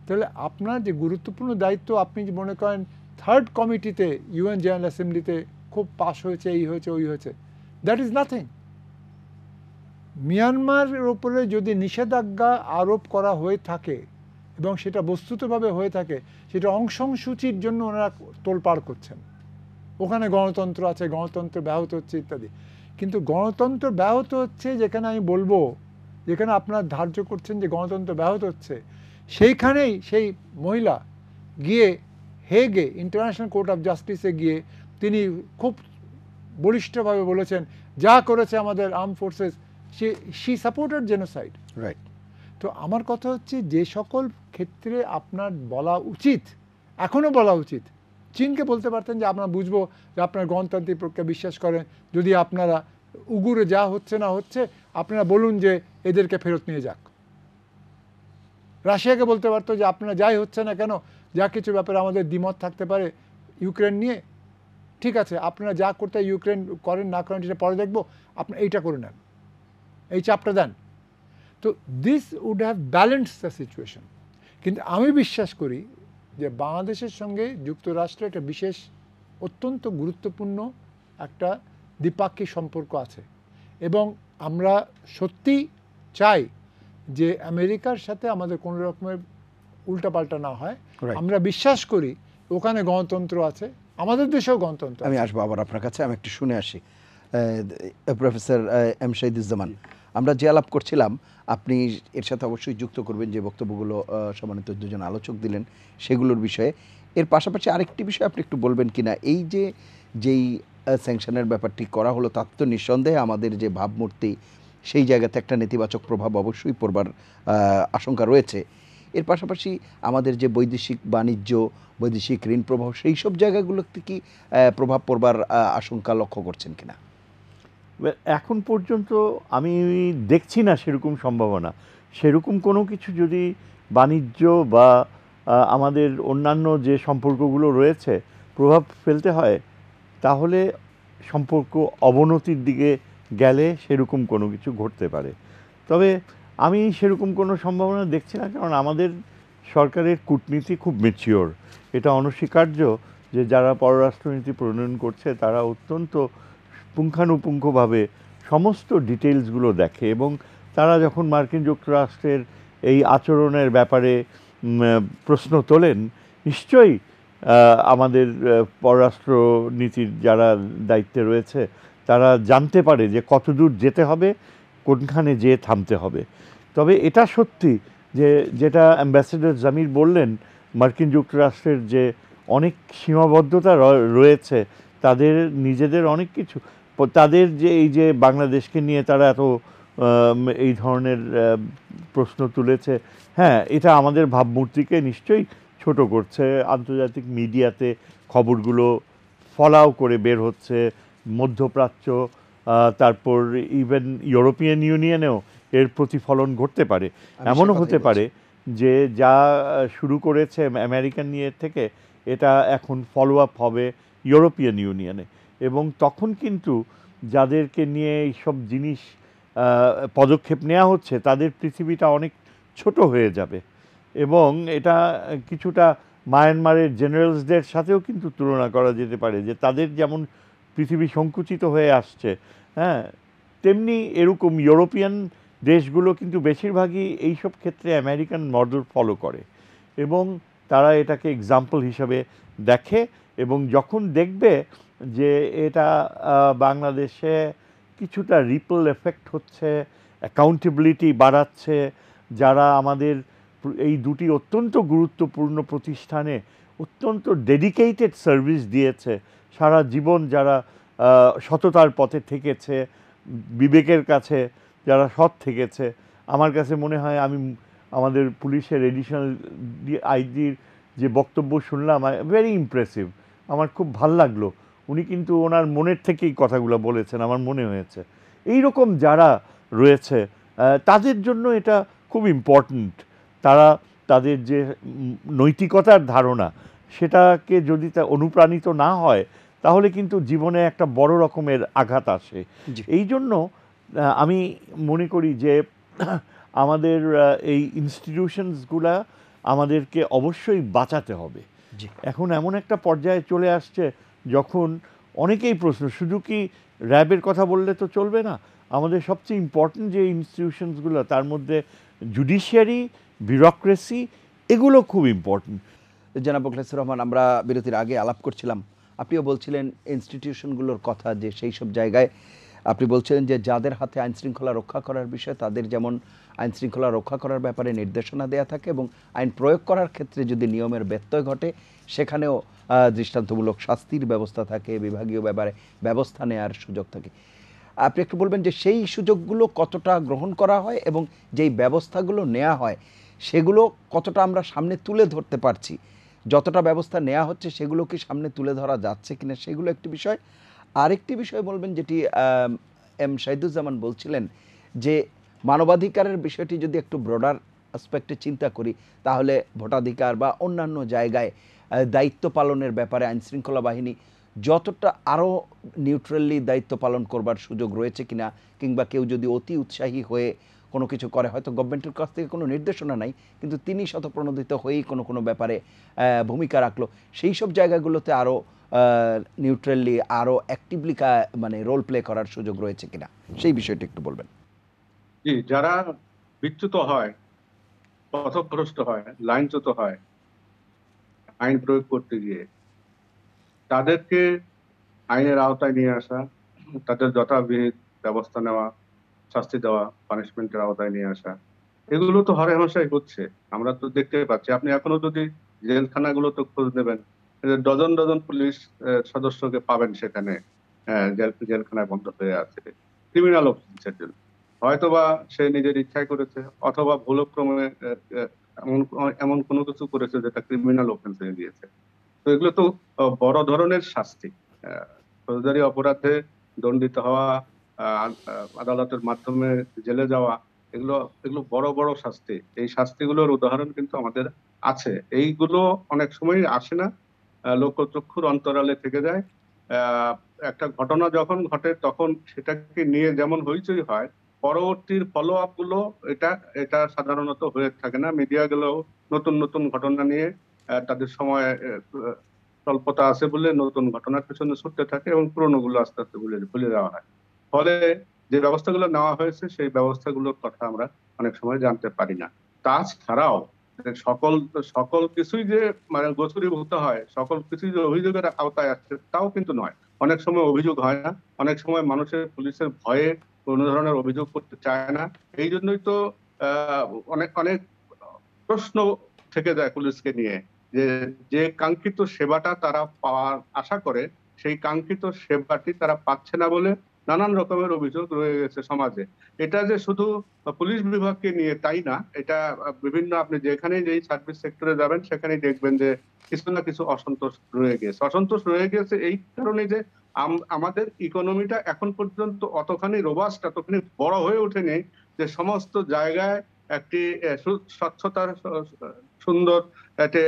B: তাহলে আপনার যে গুরুত্বপূর্ণ দায়িত্ব, আপনি যে মনে করেন 3rd কমিটিতে UN জেনারেল অ্যাসেম্বলিতে খুব পাস হয়েছে, এই হয়েছে, ওই হয়েছে, দ্যাট ইজ নাথিং। মিয়ানমারের ওপরে যদি নিষেধাজ্ঞা আরোপ করা হয়ে থাকে এবং সেটা বস্তুতভাবে হয়ে থাকে, সেটা অং সান সূচির জন্য ওনারা তোলপাড় করছেন, ওখানে গণতন্ত্র আছে, গণতন্ত্র ব্যাহত হচ্ছে ইত্যাদি। কিন্তু গণতন্ত্র ব্যাহত হচ্ছে যেখানে আমি বলবো, যেখানে আপনারা ধার্য করছেন যে গণতন্ত্র ব্যাহত হচ্ছে, সেইখানেই সেই মহিলা গিয়ে হেগে ইন্টারন্যাশনাল কোর্ট অফ জাস্টিসে গিয়ে তিনি খুব বলিষ্ঠভাবে বলেছেন যা করেছে আমাদের arm forces, she supported genocide.
A: Right.
B: তো আমার কথা হচ্ছে যে সকল ক্ষেত্রে আপনার বলা উচিত, এখনও বলা উচিত, চীনকে বলতে পারতেন যে আমরা বুঝবো যে আপনার গণতান্ত্রিক প্রক্রিয়া বিশ্বাস করেন, যদি আপনারা উগুরে যা হচ্ছে না হচ্ছে আপনারা বলুন যে এদেরকে ফেরত নিয়ে যাক। রাশিয়াকে বলতে পারতো যে আপনারা যাই হচ্ছে না কেন, যা কিছু ব্যাপারে আমাদের দ্বিমত থাকতে পারে ইউক্রেন নিয়ে, ঠিক আছে আপনারা যা করতে ইউক্রেন করেন না করেন সেটা পরে দেখবো, আপনারা এইটা করে নেন, এই চাপটা দেন। তো this would have balance the situation. কিন্তু আমি বিশ্বাস করি যে বাংলাদেশের সঙ্গে যুক্তরাষ্ট্রের একটা বিশেষ অত্যন্ত গুরুত্বপূর্ণ একটা দ্বিপাক্ষিক সম্পর্ক আছে, এবং আমরা সত্যি চাই যে আমেরিকার সাথে আমাদের কোনো রকমের উল্টাপাল্টা না হয়। আমরা বিশ্বাস করি ওখানে গণতন্ত্র আছে, আমাদের দেশেও গণতন্ত্র।
A: আমি আসবো আবার আপনার কাছে, আমি একটু শুনে আসি। প্রফেসর এম শহীদুজ্জামান, আমরা যে আলাপ করছিলাম, আপনি এর সাথে অবশ্যই যুক্ত করবেন যে বক্তব্যগুলো সম্মানিত দুজন আলোচক দিলেন সেগুলোর বিষয়ে। এর পাশাপাশি আরেকটি বিষয় আপনি একটু বলবেন কিনা, এই যে যেই স্যাংশনের ব্যাপারটি করা হলো, তার তো নিঃসন্দেহে আমাদের যে ভাবমূর্তি সেই জায়গাতে একটা নেতিবাচক প্রভাব অবশ্যই পড়বার আশঙ্কা রয়েছে। এর পাশাপাশি আমাদের যে বৈদেশিক বাণিজ্য, বৈদেশিক ঋণ প্রবাহ, সেই সব জায়গাগুলোতে কি প্রভাব পড়বার আশঙ্কা লক্ষ্য করছেন কিনা?
C: এখন পর্যন্ত আমি দেখছি না সেরকম সম্ভাবনা। সেরকম কোনো কিছু যদি বাণিজ্য বা আমাদের অন্যান্য যে সম্পর্কগুলো রয়েছে প্রভাব ফেলতে হয়, তাহলে সম্পর্ক অবনতির দিকে গেলে সেরকম কোনো কিছু ঘটতে পারে। তবে আমি সেরকম কোনো সম্ভাবনা দেখছি না, কারণ আমাদের সরকারের কূটনীতি খুব ম্যাচিওর। এটা অনস্বীকার্য যে যারা পররাষ্ট্রনীতি প্রণয়ন করছে তারা অত্যন্ত পুঙ্খানুপুঙ্খভাবে সমস্ত ডিটেলসগুলো দেখে, এবং তারা যখন মার্কিন যুক্তরাষ্ট্রের এই আচরণের ব্যাপারে প্রশ্ন তোলেন, নিশ্চয়ই আমাদের পররাষ্ট্র নীতির যারা দায়িত্বে রয়েছে তারা জানতে পারে যে কতদূর যেতে হবে, কোনখানে যেয়ে থামতে হবে। তবে এটা সত্যি যে যেটা অ্যাম্বাসেডর জামির বললেন, মার্কিন যুক্তরাষ্ট্রের যে অনেক সীমাবদ্ধতা রয়েছে, তাদের নিজেদের অনেক কিছু, তাদের যে এই যে বাংলাদেশকে নিয়ে তারা এত এই ধরনের প্রশ্ন তুলেছে, হ্যাঁ এটা আমাদের ভাবমূর্তিকে নিশ্চয়ই ছোট করছে। আন্তর্জাতিক মিডিয়াতে খবরগুলো ফলাও করে বের হচ্ছে, মধ্যপ্রাচ্য, তারপর ইভেন ইউরোপিয়ান ইউনিয়নেও এর প্রতিফলন ঘটতে পারে। এমনও হতে পারে যে যা শুরু করেছে আমেরিকান নিয়ে থেকে, এটা এখন ফলো আপ হবে ইউরোপিয়ান ইউনিয়নে, এবং তখন কিন্তু যাদেরকে নিয়ে এইসব জিনিস পদক্ষেপ নেওয়া হচ্ছে তাদের পৃথিবীটা অনেক ছোট হয়ে যাবে। এবং এটা কিছুটা মায়ানমারের জেনারেলসদের সাথেও কিন্তু তুলনা করা যেতে পারে, যে তাদের যেমন পৃথিবী সংকুচিত হয়ে আসছে, হ্যাঁ, তেমনি এরকম ইউরোপিয়ান দেশগুলো কিন্তু বেশিরভাগই এইসব ক্ষেত্রে আমেরিকান মডেল ফলো করে, এবং তারা এটাকে এক্সাম্পল হিসাবে দেখে। এবং যখন দেখবে যে এটা বাংলাদেশে কিছুটা রিপল এফেক্ট হচ্ছে, অ্যাকাউন্টেবিলিটি বাড়াচ্ছে, যারা আমাদের এই দুটি অত্যন্ত গুরুত্বপূর্ণ প্রতিষ্ঠানে অত্যন্ত ডেডিকেটেড সার্ভিস দিয়েছে, সারা জীবন যারা সততার পথে থেকেছে, বিবেকের কাছে যারা সৎ থেকেছে, আমার কাছে মনে হয়, আমি আমাদের পুলিশের এডিশনাল আইজির যে বক্তব্য শুনলাম, ভেরি ইমপ্রেসিভ, আমার খুব ভাল লাগলো। উনি কিন্তু ওনার মনের থেকেই কথাগুলো বলেছেন, আমার মনে হয়েছে। এই রকম যারা রয়েছে তাদের জন্য এটা খুব ইম্পর্ট্যান্ট। তারা তাদের যে নৈতিকতার ধারণা, সেটাকে যদি তা অনুপ্রাণিত না হয়, তাহলে কিন্তু জীবনে একটা বড় রকমের আঘাত আসে। এই জন্য আমি মনে করি যে আমাদের এই ইনস্টিটিউশনসগুলা আমাদেরকে অবশ্যই বাঁচাতে হবে। এখন এমন একটা পর্যায়ে চলে আসছে যখন অনেকেই প্রশ্ন, শুধু কি র্যাবের কথা বললে তো চলবে না, আমাদের সবচেয়ে ইম্পর্টেন্ট যে ইনস্টিটিউশনসগুলো, তার মধ্যে জুডিশিয়ারি, বিউরোক্রেসি, এগুলো খুব ইম্পর্টেন্ট।
A: জনাব মোখলেসুর রহমান, আমরা বিরতির আগে আলাপ করছিলাম, আপনিও বলছিলেন ইনস্টিটিউশনগুলোর কথা, যে সেই সব জায়গায় আপনি বলছিলেন যে যাদের হাতে আইনশৃঙ্খলা রক্ষা করার বিষয়, তাদের যেমন আইনশৃঙ্খলা রক্ষা করার ব্যাপারে নির্দেশনা দেয়া থাকে, এবং আইন প্রয়োগ করার ক্ষেত্রে যদি নিয়মের ব্যত্যয় ঘটে, সেখানেও দৃষ্টান্তমূলক শাস্তির ব্যবস্থা থাকে, বিভাগীয় ব্যাপারে ব্যবস্থা নেওয়ার সুযোগ থাকে। আপনি একটু বলবেন যে সেই সুযোগগুলো কতটা গ্রহণ করা হয়, এবং যেই ব্যবস্থাগুলো নেওয়া হয় সেগুলো কতটা আমরা সামনে তুলে ধরতে পারছি, যতটা ব্যবস্থা নেওয়া হচ্ছে সেগুলো কি সামনে তুলে ধরা যাচ্ছে কিনা, সেগুলো একটি বিষয়। আরেকটি বিষয় বলবেন, যেটি এম শাহিদুজ্জামান বলছিলেন, যে মানবাধিকারের বিষয়টি যদি একটু ব্রডার অ্যাসপেক্টে চিন্তা করি, তাহলে ভোটাধিকার বা অন্যান্য জায়গায় দায়িত্ব পালনের ব্যাপারে আইনশৃঙ্খলা বাহিনী যতটা আরও নিউট্রালি দায়িত্ব পালন করবার সুযোগ রয়েছে কিনা, কিংবা কেউ যদি অতি উৎসাহী হয়ে কোনো কিছু করে, হয়তো গভর্নমেন্টের কাছ থেকে কোনো নির্দেশনা নাই, কিন্তু তিনি স্বতঃপ্রণোদিত হয়েই কোনো ব্যাপারে ভূমিকা রাখলো, সেই সব জায়গাগুলোতে আরও নিউট্রালি, আরও অ্যাক্টিভলি মানে রোল প্লে করার সুযোগ রয়েছে কিনা, সেই বিষয়টি একটু বলবেন।
D: জি, যারা বিচ্যুত হয়, পথভ্রষ্ট হয়, লাইনচ্যুত হয় আইন প্রয়োগ করতে গিয়ে, তাদেরকে আইনের আওতায় নিয়ে আসা, তাদের যথাবিহিত ব্যবস্থা নেওয়া, শাস্তি দেওয়া, পানিশমেন্টের আওতায় নিয়ে আসা, এগুলো তো হরে হমেশাই হচ্ছে, আমরা তো দেখতে পাচ্ছি। আপনি এখনো যদি জেলখানাগুলো তো খোঁজ নেবেন, ডজন ডজন পুলিশ সদস্যকে পাবেন সেখানে জেলখানায় বন্ধ হয়ে আছে ক্রিমিনাল অফেন্সের জন্য। হয়তোবা সে নিজের ইচ্ছায় করেছে, অথবা ভুলক্রমে এমন এমন কোনো কিছু করেছে যেটা ক্রিমিনাল অফেন্স হয়ে গিয়েছে। তো এগুলো তো বড় ধরনের শাস্তি। ফৌজদারি অপরাধে দণ্ডিত হওয়া, আদালতের মাধ্যমে জেলে যাওয়া, এগুলো এগুলো বড় বড় শাস্তি। এই শাস্তিগুলোর উদাহরণ কিন্তু আমাদের আছে। এইগুলো অনেক সময় আসে না, লোকচক্ষুর অন্তরালে থেকে যায়। একটা ঘটনা যখন ঘটে তখন সেটাকে নিয়ে যেমন হইচই হয়, পরবর্তীর ফলো আপ গুলো এটা এটা সাধারণত হয়ে থাকে না। মিডিয়া গুলো নতুন নতুন ঘটনা নিয়ে তাদের সময় স্বল্পতা আছে বলে নতুন ঘটনার পেছনে ছুটতে থাকে, এবং পুরনো গুলো আস্তে আস্তে ভুলে দেওয়া হয়। ফলে যে ব্যবস্থাগুলো নেওয়া হয়েছে সেই ব্যবস্থাগুলোর কথা আমরা অনেক সময় জানতে পারি না। তাছাড়াও সকল সকল কিছুই যে মানে গোচরীভূত হয়, সকল কিছুই যে অভিযোগের আওতায় আসছে তাও কিন্তু নয়। অনেক সময় অভিযোগ হয় না, অনেক সময় মানুষের পুলিশের ভয়ে কোনো ধরনের অভিযোগ করতে চায় না। এই জন্যই তো আহ, অনেক অনেক প্রশ্ন থেকে যায় পুলিশকে নিয়ে, যে যে কাঙ্ক্ষিত সেবাটা তারা পাওয়ার আশা করে সেই কাঙ্ক্ষিত সেবাটি তারা পাচ্ছে না বলে নানান রকমের অভিযোগ রয়ে গেছে সমাজে। এটা যে শুধু পুলিশ বিভাগকে নিয়ে তাই না, এটা বিভিন্ন, আপনি যেখানে যেই সার্ভিস সেক্টরে যাবেন সেখানেই দেখবেন যে কিছু না কিছু অসন্তোষ রয়ে গেছে। অসন্তোষ রয়ে গেছে এই কারণে যে আমাদের ইকোনমিটা এখন পর্যন্ত অতখানি রোবাস্ট, এতখানি বড় হয়ে ওঠেনি যে সমস্ত জায়গায় একটি স্বচ্ছতার সুন্দর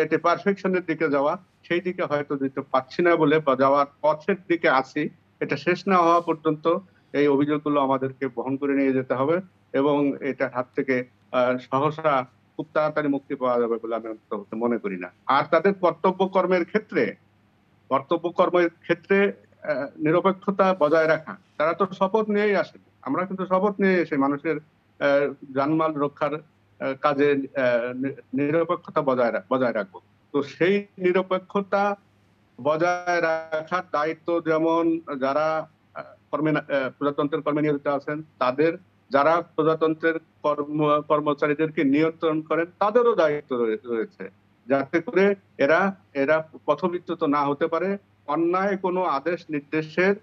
D: একটি পারফেকশনের দিকে যাওয়া, সেই দিকে হয়তো যেতে পারছি না বলে, বা যাওয়ার পথের দিকে আছি। এটা শেষ না হওয়া পর্যন্ত এই অভিযোগগুলো আমাদেরকে বহন করে নিয়ে যেতে হবে, এবং এটার হাত থেকে সহসা খুব তাড়াতাড়ি মুক্তি পাওয়া যাবে বলে আমি অন্তত মনে করি না। আর তাদের কর্তব্য কর্মের ক্ষেত্রে নিরপেক্ষতা বজায় রাখা, তারা তো শপথ নিয়েই আসেন। আমরা কিন্তু শপথ নিয়ে এসে মানুষের জানমাল রক্ষার কাজে নিরপেক্ষতা বজায় রাখবো। তো সেই নিরপেক্ষতা বজায় রাখার দায়িত্ব যেমন যারা প্রজাতন্ত্রের কর্মে নিয়োজিত আছেন তাদের, যারা প্রজাতন্ত্রের কর্মচারীদেরকে নিয়ন্ত্রণ করেন তাদেরও দায়িত্ব রয়েছে, যাতে করে এরা এরা পথবিচ্যুত না হতে পারে। অন্যায় কোনো আদেশ নির্দেশের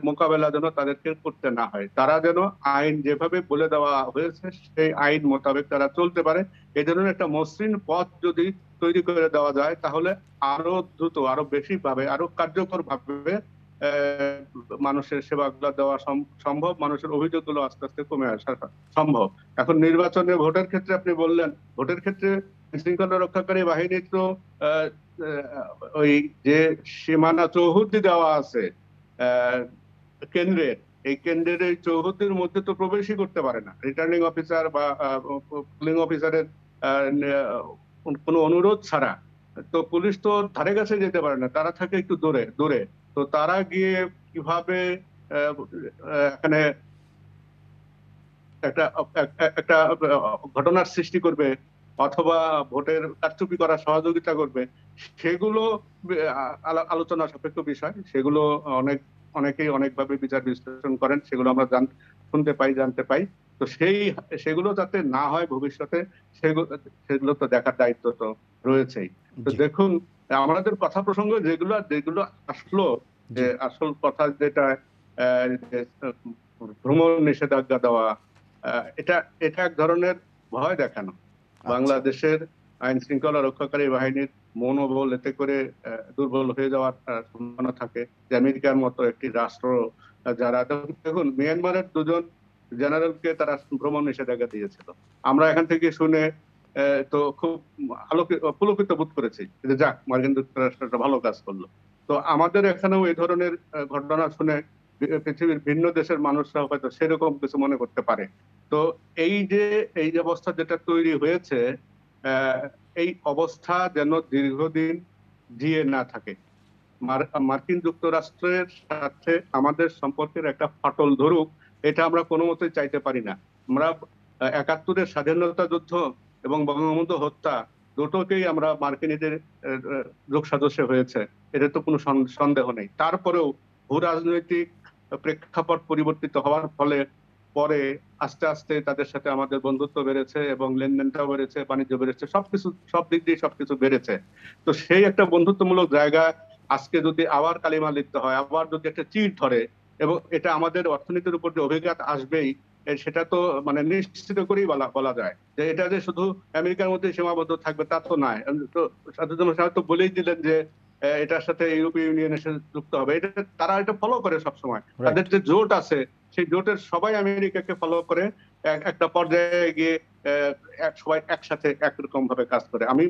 D: মোকাবেলা যেন তাদেরকে করতে না হয়। তারা যেন আইন যেভাবে বলে দেওয়া হয়েছে সেই আইন মোতাবেক তারা চলতে পারে। এই ধরনের একটা মসৃণ পথ যদি তৈরি করে দেওয়া যায় তাহলে আরো দ্রুত, আরো বেশি ভাবে, আরো কার্যকর ভাবে মানুষের সেবাগুলো দেওয়া সম্ভব, মানুষের অভিযোগগুলো আস্তে আস্তে কমে আসা সম্ভব। এখন নির্বাচনে ভোটের ক্ষেত্রে আপনি বললেন, ভোটের ক্ষেত্রে শৃঙ্খলা রক্ষাকারী বাহিনী তো ওই যে সীমানা চৌহদ্দি দেওয়া আছে কেন্দ্রের, এই কেন্দ্রের এই চৌহদ্দির মধ্যে তো প্রবেশই করতে পারে না রিটার্নিং অফিসার বা পোলিং অফিসারের কোনো অনুরোধ ছাড়া। তো পুলিশ তো ধারে কাছে যেতে পারে না, তারা থাকে একটু দূরে দূরে। তো তারা গিয়ে কিভাবে এখানে একটা একটা ঘটনার সৃষ্টি করবে অথবা ভোটের কারচুপি করার সহযোগিতা করবে, সেগুলো আলোচনা সাপেক্ষ বিষয়। সেগুলো অনেকেই অনেকভাবে বিচার বিশ্লেষণ করেন, সেগুলো আমরা শুনতে পাই, জানতে পাই। তো সেগুলো যাতে না হয় ভবিষ্যতে, সেগুলো তো দেখার দায়িত্ব তো রয়েছেই। তো দেখুন, আমাদের কথা প্রসঙ্গ যেগুলো যেগুলো আসলো, যে আসল কথা যেটা ভ্রমণ নিষেধাজ্ঞা দেওয়া, এটা এটা এক ধরনের ভয় দেখানো। বাংলাদেশের আইন শৃঙ্খলা রক্ষাকারী বাহিনীর মনোবল এতে করে দুর্বল হয়ে যাওয়ার সম্ভাবনা থাকে। যে আমেরিকার মতো একটি রাষ্ট্র, যারা, দেখুন মিয়ানমারের দুজন জেনারেলকে তারা ভ্রমণ নিষেধাজ্ঞা দিয়েছিল। আমরা এখান থেকে শুনে তো খুব পুলকিত বোধ করেছি যে যাক, মার্কিন যুক্তরাষ্ট্র একটা ভালো কাজ করলো। তো আমাদের এখানেও এই ধরনের ঘটনা শুনে পৃথিবীর ভিন্ন দেশের মানুষরা হয়তো সেরকম কিছু মনে করতে পারে। তো এই যে অবস্থা যেটা তৈরি হয়েছে, এই অবস্থা যেন দীর্ঘদিন জিয়ে না থাকে। মার্কিন যুক্তরাষ্ট্রের সাথে আমাদের সম্পর্কের একটা ফাটল ধরুক, এটা আমরা কোনো মতেই চাইতে পারি না। আমরা ৭১-এর স্বাধীনতা যুদ্ধ এবং বঙ্গবন্ধু হত্যা দুটোকেই আমরা মার্কিনীদের যোগসাজশে হয়েছে, এটা তো কোনো সন্দেহ নেই। তারপরেও ভূ রাজনৈতিক প্রেক্ষাপট পরিবর্তিত হওয়ার ফলে পরে আস্তে আস্তে তাদের সাথে আমাদের বন্ধুত্ব বেড়েছে এবং লেনদেনটাও বেড়েছে, বাণিজ্য বেড়েছে, সবকিছু সব দিক দিয়ে সবকিছু বেড়েছে। তো সেই একটা বন্ধুত্বমূলক জায়গা আজকে যদি আবার কালিমা লিখতে হয়, আবার যদি একটা চিড় ধরে, এবং এটা আমাদের অর্থনীতির উপর যে অভিঘাত আসবেই, সেটা তো মানে নিশ্চিত করেই বলা যায় যে এটা যে শুধু আমেরিকার মধ্যে সীমাবদ্ধ থাকবে তা তো নয়। তো সাধুজ্জামান সাহেব তো বলেই দিলেন যে এটার সাথে ইউরোপীয় ইউনিয়নের সাথে যুক্ত হবে। এটা তারা এটা ফলো করে সবসময়, তাদের যে জোট আছে সেই জোটের সবাই আমেরিকাকে ফলো করে, একটা পর্যায়ে গিয়ে সবাই একসাথে একরকম ভাবে কাজ করে। আমি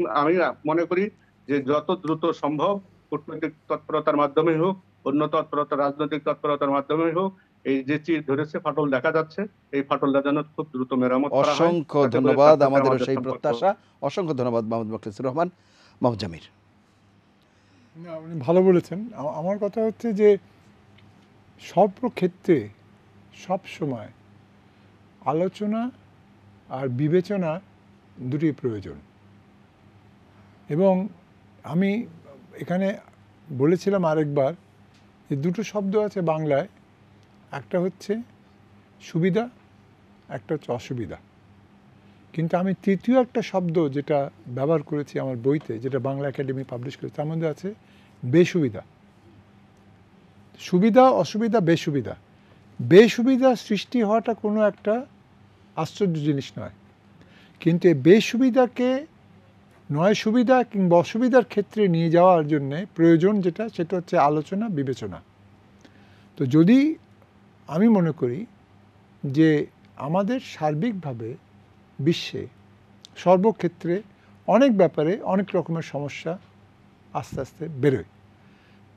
D: মনে করি যে যত দ্রুত সম্ভব কূটনৈতিক তৎপরতার মাধ্যমে হোক, অন্য তৎপরতা, রাজনৈতিক তৎপরতার মাধ্যমে হোক, এই যে চির ধরেছে, ফাটল দেখা যাচ্ছে, এই ফাটলটা যেন খুব দ্রুত মেরামত করা হয়।
A: অসংখ্য ধন্যবাদ, আমাদেরও সেই প্রত্যাশা। অসংখ্য ধন্যবাদ মোহাম্মদ মোখলেছুর রহমান। মোহাম্মদ জামির।
B: না, উনি ভালো বলেছেন। আমার কথা হচ্ছে যে সব ক্ষেত্রে সব সময় আলোচনা আর বিবেচনা দুটোই প্রয়োজন। এবং আমি এখানে বলেছিলাম আরেকবার যে দুটো শব্দ আছে বাংলায়, একটা হচ্ছে সুবিধা, একটা হচ্ছে অসুবিধা। কিন্তু আমি তৃতীয় একটা শব্দ যেটা ব্যবহার করেছি আমার বইতে, যেটা বাংলা একাডেমি পাবলিশ করেছে, তার মধ্যে আছে বেসুবিধা। সুবিধা, অসুবিধা, বেসুবিধা। বেসুবিধা সৃষ্টি হওয়াটা কোনো একটা আশ্চর্য জিনিস নয়, কিন্তু এই বেসুবিধাকে নয় সুবিধা কিংবা অসুবিধার ক্ষেত্রে নিয়ে যাওয়ার জন্যে প্রয়োজন যেটা, সেটা হচ্ছে আলোচনা, বিবেচনা। তো যদি আমি মনে করি যে আমাদের সার্বিকভাবে বিশ্বে সর্বক্ষেত্রে অনেক ব্যাপারে অনেক রকমের সমস্যা আস্তে আস্তে বেরোয়,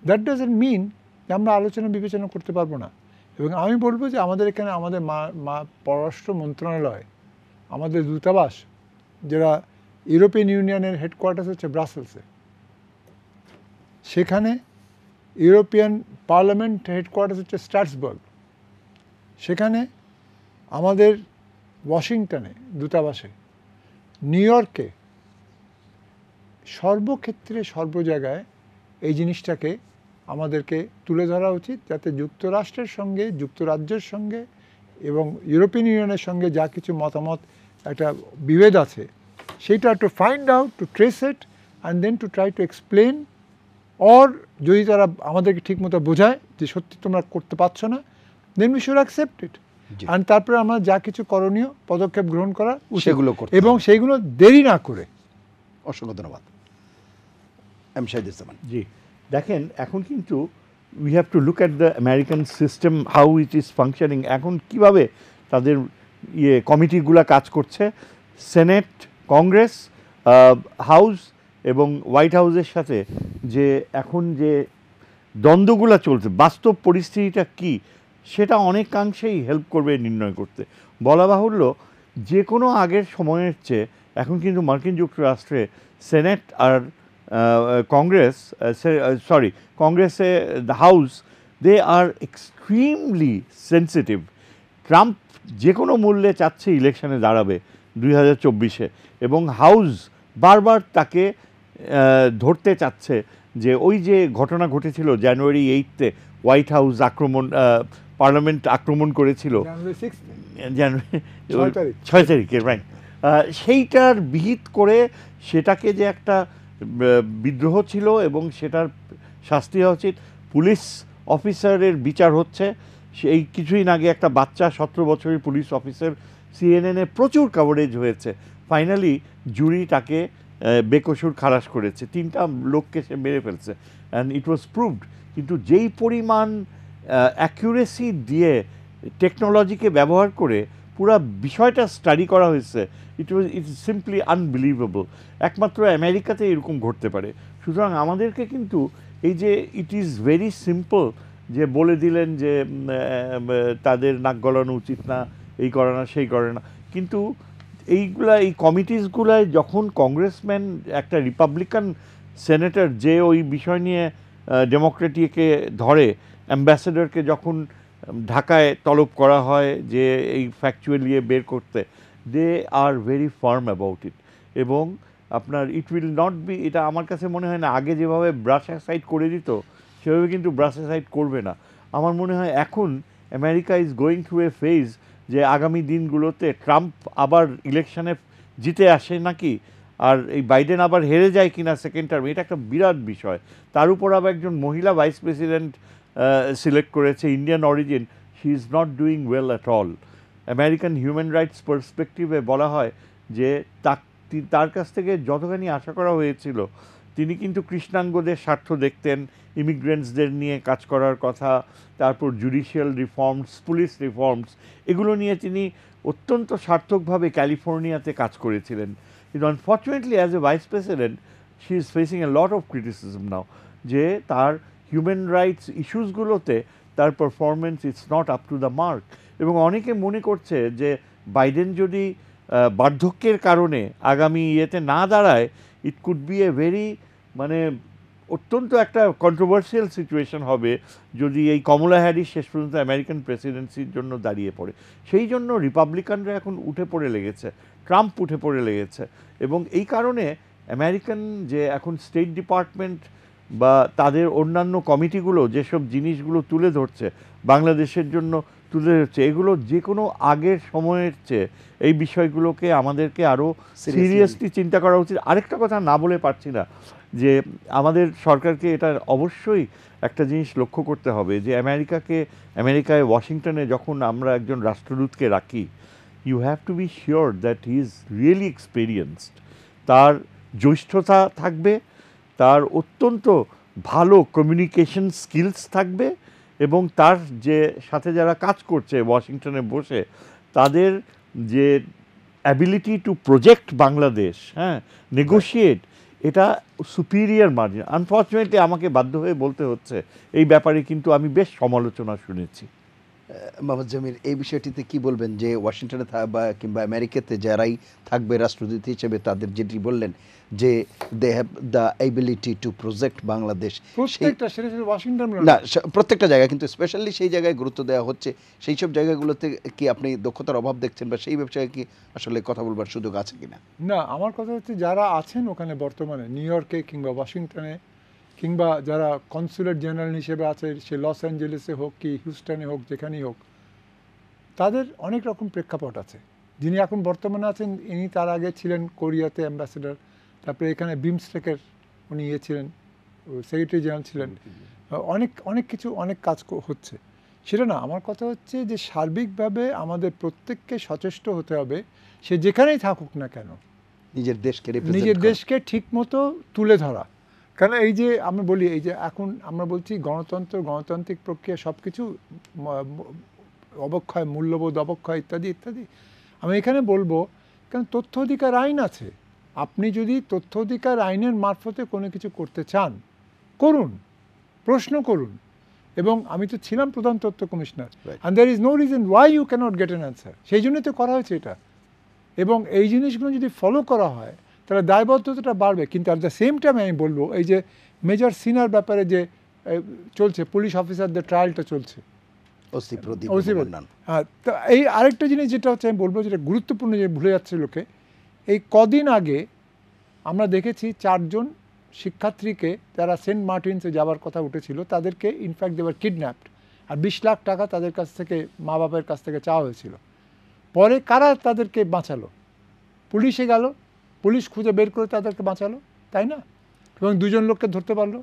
B: দ্যাট ডাজন্ট মিন যে আমরা আলোচনা বিবেচনা করতে পারবো না। এবং আমি বলবো যে আমাদের এখানে আমাদের পররাষ্ট্র মন্ত্রণালয়, আমাদের দূতাবাস, যারা ইউরোপিয়ান ইউনিয়নের হেডকোয়ার্টার্স হচ্ছে ব্রাসেলসে, সেখানে ইউরোপিয়ান পার্লামেন্ট হেডকোয়ার্টার্স হচ্ছে স্ট্রাসবার্গ, সেখানে আমাদের ওয়াশিংটনে দূতাবাসে, নিউ ইয়র্কে, সর্বক্ষেত্রে সর্ব জায়গায় এই জিনিসটাকে আমাদেরকে তুলে ধরা উচিত, যাতে যুক্তরাষ্ট্রের সঙ্গে, যুক্তরাজ্যের সঙ্গে এবং ইউরোপিয়ান ইউনিয়নের সঙ্গে যা কিছু মতামত একটা বিভেদ আছে, সেইটা to find out, to trace it and then to try to explain, or যদি তারা আমাদেরকে ঠিকমতো বোঝায় যে সত্যি তোমরা করতে পারছো না, then we should accept it. আর তারপরে আমরা যা কিছু করণীয় পদক্ষেপ গ্রহণ করা
A: সেগুলো করতে
B: এবং সেইগুলো দেরি না করে।
A: অসংখ্য ধন্যবাদ। এম শাহিদুজ্জামান।
C: জি, দেখেন এখন কিন্তু we have to look at the American system, how it is functioning. এখন কিভাবে তাদের কমিটিগুলো কাজ করছে, সেনেট, কংগ্রেস, হাউস এবং হোয়াইট হাউসের সাথে যে এখন যে দ্বন্দ্বগুলো চলছে, বাস্তব পরিস্থিতিটা কি, সেটা অনেকাংশেই হেল্প করবে নির্ণয় করতে। বলা বাহুল্য, যে কোনো আগের সময়ের চেয়ে এখন কিন্তু মার্কিন যুক্তরাষ্ট্রে সেনেট আর কংগ্রেসে the House, they are extremely sensitive. Trump যে কোনো মূল্যে চাচ্ছে ইলেকশনে দাঁড়াবে 2024-এ, এবং হাউস বারবার তাকে ধরতে চাচ্ছে যে ওই যে ঘটনা ঘটেছিল জানুয়ারি 8-তে, হোয়াইট হাউস আক্রমণ, পার্লামেন্ট আক্রমণ করেছিল জানুয়ারি 6 তারিখে, রাইট, সেইটার বিহিত করে সেটাকে যে একটা বিদ্রোহ ছিল এবং সেটার শাস্তি হওয়া উচিত, পুলিশ অফিসারের বিচার হচ্ছে। সেই কিছুদিন আগে একটা বাচ্চা 17 বছরের পুলিশ অফিসার, সিএনএনে প্রচুর কভারেজ হয়েছে, ফাইনালি জুরি তাকে বেকসুর খালাস করেছে, 3টা লোককে সে মেরে ফেলছে, অ্যান্ড ইট ওয়াজ প্রুভড। কিন্তু যেই পরিমাণ অ্যাকিউরেসি দিয়ে টেকনোলজিকে ব্যবহার করে পুরো বিষয়টা স্টাডি করা হয়েছে, ইটস সিম্পলি আনবিলিভেবল। একমাত্র আমেরিকাতে এরকম ঘটতে পারে। সুতরাং আমাদেরকে কিন্তু এই যে ইট ইজ ভেরি সিম্পল, যে বলে দিলেন যে তাদের নাক গলানো উচিত না, এই করে না, সেই করে না, কিন্তু এই কমিটিসগুলায় যখন কংগ্রেসম্যান, একটা রিপাবলিকান সেনেটর যে ওই বিষয় নিয়ে ডেমোক্রেটিকে ধরে, অ্যাম্বাসেডরকে যখন ঢাকায় তলব করা হয় যে এই ফ্যাকচুয়াল বের করতে, they are very firm about it. এবং আপনার ইট উইল নট বি, এটা আমার কাছে মনে হয় না আগে যেভাবে ব্রাশ অ্যাসাইড করে দিত সেভাবে কিন্তু ব্রাশ অ্যাসাইড করবে না। আমার মনে হয় এখন America is going through a phase যে আগামী দিনগুলোতে ট্রাম্প আবার ইলেকশনে জিতে আসে নাকি, আর এই বাইডেন আবার হেরে যায় কিনা সেকেন্ড টার্ম, এটা একটা বিরাট বিষয়। তার উপর আবার একজন মহিলা ভাইস প্রেসিডেন্ট সিলেক্ট করেছে, Indian origin, she is not doing well at all. American human rights পার্সপেক্টিভে বলা হয় যে তার কাছ থেকে যতখানি আশা করা হয়েছিল, তিনি কিন্তু কৃষ্ণাঙ্গদের স্বার্থ দেখতেন, ইমিগ্রেন্টসদের নিয়ে কাজ করার কথা, তারপর জুডিশিয়াল রিফর্মস, পুলিশ রিফর্মস, এগুলো নিয়ে তিনি অত্যন্ত সার্থকভাবে ক্যালিফোর্নিয়াতে কাজ করেছিলেন। কিন্তু unfortunately as a vice president she is facing a lot of criticism now, যে তার হিউম্যান রাইটস ইস্যুসগুলোতে তার performance it's not up to the mark. এবং অনেকে মনে করছে যে বাইডেন যদি বার্ধক্যের কারণে আগামী ইয়েতে না দাঁড়ায়, it could B a very, মানে অত্যন্ত একটা কন্ট্রোভার্সিয়াল সিচুয়েশন হবে যদি এই কমলা হ্যারিস শেষ পর্যন্ত আমেরিকান প্রেসিডেন্সির জন্য দাঁড়িয়ে পড়ে। সেই জন্য রিপাবলিকানরা এখন উঠে পড়ে লেগেছে, ট্রাম্প উঠে পড়ে লেগেছে, এবং এই কারণে আমেরিকান যে এখন স্টেট ডিপার্টমেন্ট বা তাদের অন্যান্য কমিটিগুলো যেসব জিনিসগুলো তুলে ধরছে বাংলাদেশের জন্য তুলে ধরছে, এগুলো যে কোনো আগের সময়ের চেয়ে এই বিষয়গুলোকে আমাদেরকে আরও সিরিয়াসলি চিন্তা করা উচিত। আরেকটা কথা না বলে পারছি না, যে আমাদের সরকারকে এটা অবশ্যই একটা জিনিস লক্ষ্য করতে হবে যে আমেরিকায় ওয়াশিংটনে যখন আমরা একজন রাষ্ট্রদূতকে রাখি, you have to be sure that he is really experienced. তার জ্যৈষ্ঠতা থাকবে, তার অত্যন্ত ভালো কমিউনিকেশন স্কিলস থাকবে, এবং তার যে সাথে যারা কাজ করছে ওয়াশিংটনে বসে তাদের যে অ্যাবিলিটি টু প্রজেক্ট বাংলাদেশ, হ্যাঁ, নেগোশিয়েট, এটা সুপিরিয়ার মার্জিন। আনফর্চুনেটলি আমাকে বাধ্য হয়ে বলতে হচ্ছে এই ব্যাপারে কিন্তু আমি বেশ সমালোচনা শুনেছি।
A: মোহাম্মদ জামির, এই বিষয়টিতে কি বলবেন যে ওয়াশিংটনে বা কিংবা আমেরিকাতে যারাই থাকবে রাষ্ট্রদূত হিসেবে তাদের যেটি বললেন যে they have the ability to project Bangladesh,
B: প্রত্যেকটা সেটা শুধু ওয়াশিংটন
A: না প্রত্যেকটা জায়গায়, কিন্তু স্পেশালি সেই জায়গায় গুরুত্ব দেওয়া হচ্ছে, সেই সব জায়গাগুলোতে কি আপনি দক্ষতার অভাব দেখছেন বা সেই ব্যবসায় কি আসলে কথা বলবার সুযোগ আছে কিনা?
B: না, আমার কথা হচ্ছে যারা আছেন ওখানে বর্তমানে নিউ ইয়র্কে কিংবা ওয়াশিংটনে কিংবা যারা কনসুলেট জেনারেল হিসেবে আছে, সে লস অ্যাঞ্জেলেসে হোক কি হিউস্টনে হোক, যেখানেই হোক, তাদের অনেক রকম প্রেক্ষাপট আছে। যিনি এখন বর্তমানে আছেন ইনি তার আগে ছিলেন কোরিয়াতে অ্যাম্বাসেডার, তারপরে এখানে বিমস্টেকের উনি ছিলেন, সেক্রেটারি জেনারেল ছিলেন, অনেক কিছু অনেক কাজ হচ্ছে। সেটা না, আমার কথা হচ্ছে যে সার্বিকভাবে আমাদের প্রত্যেককে সচেষ্ট হতে হবে, সে যেখানেই থাকুক না কেন নিজের দেশকে ঠিকমতো তুলে ধরা। কারণ এই যে আমরা বলি, এই যে এখন আমরা বলছি গণতান্ত্রিক প্রক্রিয়া সব কিছু অবক্ষয়, মূল্যবোধ অবক্ষয় ইত্যাদি ইত্যাদি। আমি এখানে বলবো, কারণ তথ্য অধিকার আইন আছে, আপনি যদি তথ্য অধিকার আইনের মারফতে কোনো কিছু করতে চান করুন, প্রশ্ন করুন। এবং আমি তো ছিলাম প্রধান তথ্য commissioner, and there is no reason why you cannot get an answer. সেই জন্যই তো করা হয়েছে এটা। এবং এই জিনিসগুলো যদি ফলো করা হয় তাহলে দায়বদ্ধতাটা বাড়বে। কিন্তু অ্যাট দ্য সেম টাইম আমি বলবো, এই যে মেজর সিনার ব্যাপারে যে চলছে, পুলিশ অফিসারদের ট্রায়ালটা চলছে, হ্যাঁ, তো এই আরেকটা জিনিস যেটা হচ্ছে আমি বলবো, যেটা গুরুত্বপূর্ণ, যে ভুলে যাচ্ছে লোকে, এই কদিন আগে আমরা দেখেছি 4 জন শিক্ষার্থীকে যারা সেন্ট মার্টিনসে যাওয়ার কথা উঠেছিল, তাদেরকে ইনফ্যাক্ট দেওয়ার কিডন্যাপড, আর 20 লাখ টাকা তাদের কাছ থেকে, মা বাবার কাছ থেকে চাওয়া হয়েছিল। পরে কারা তাদেরকে বাঁচালো? পুলিশে গেল, পুলিশ খুঁজে বের করে তাদেরকে বাঁচালো, তাই না? এবং 2 জন লোককে ধরতে পারলো।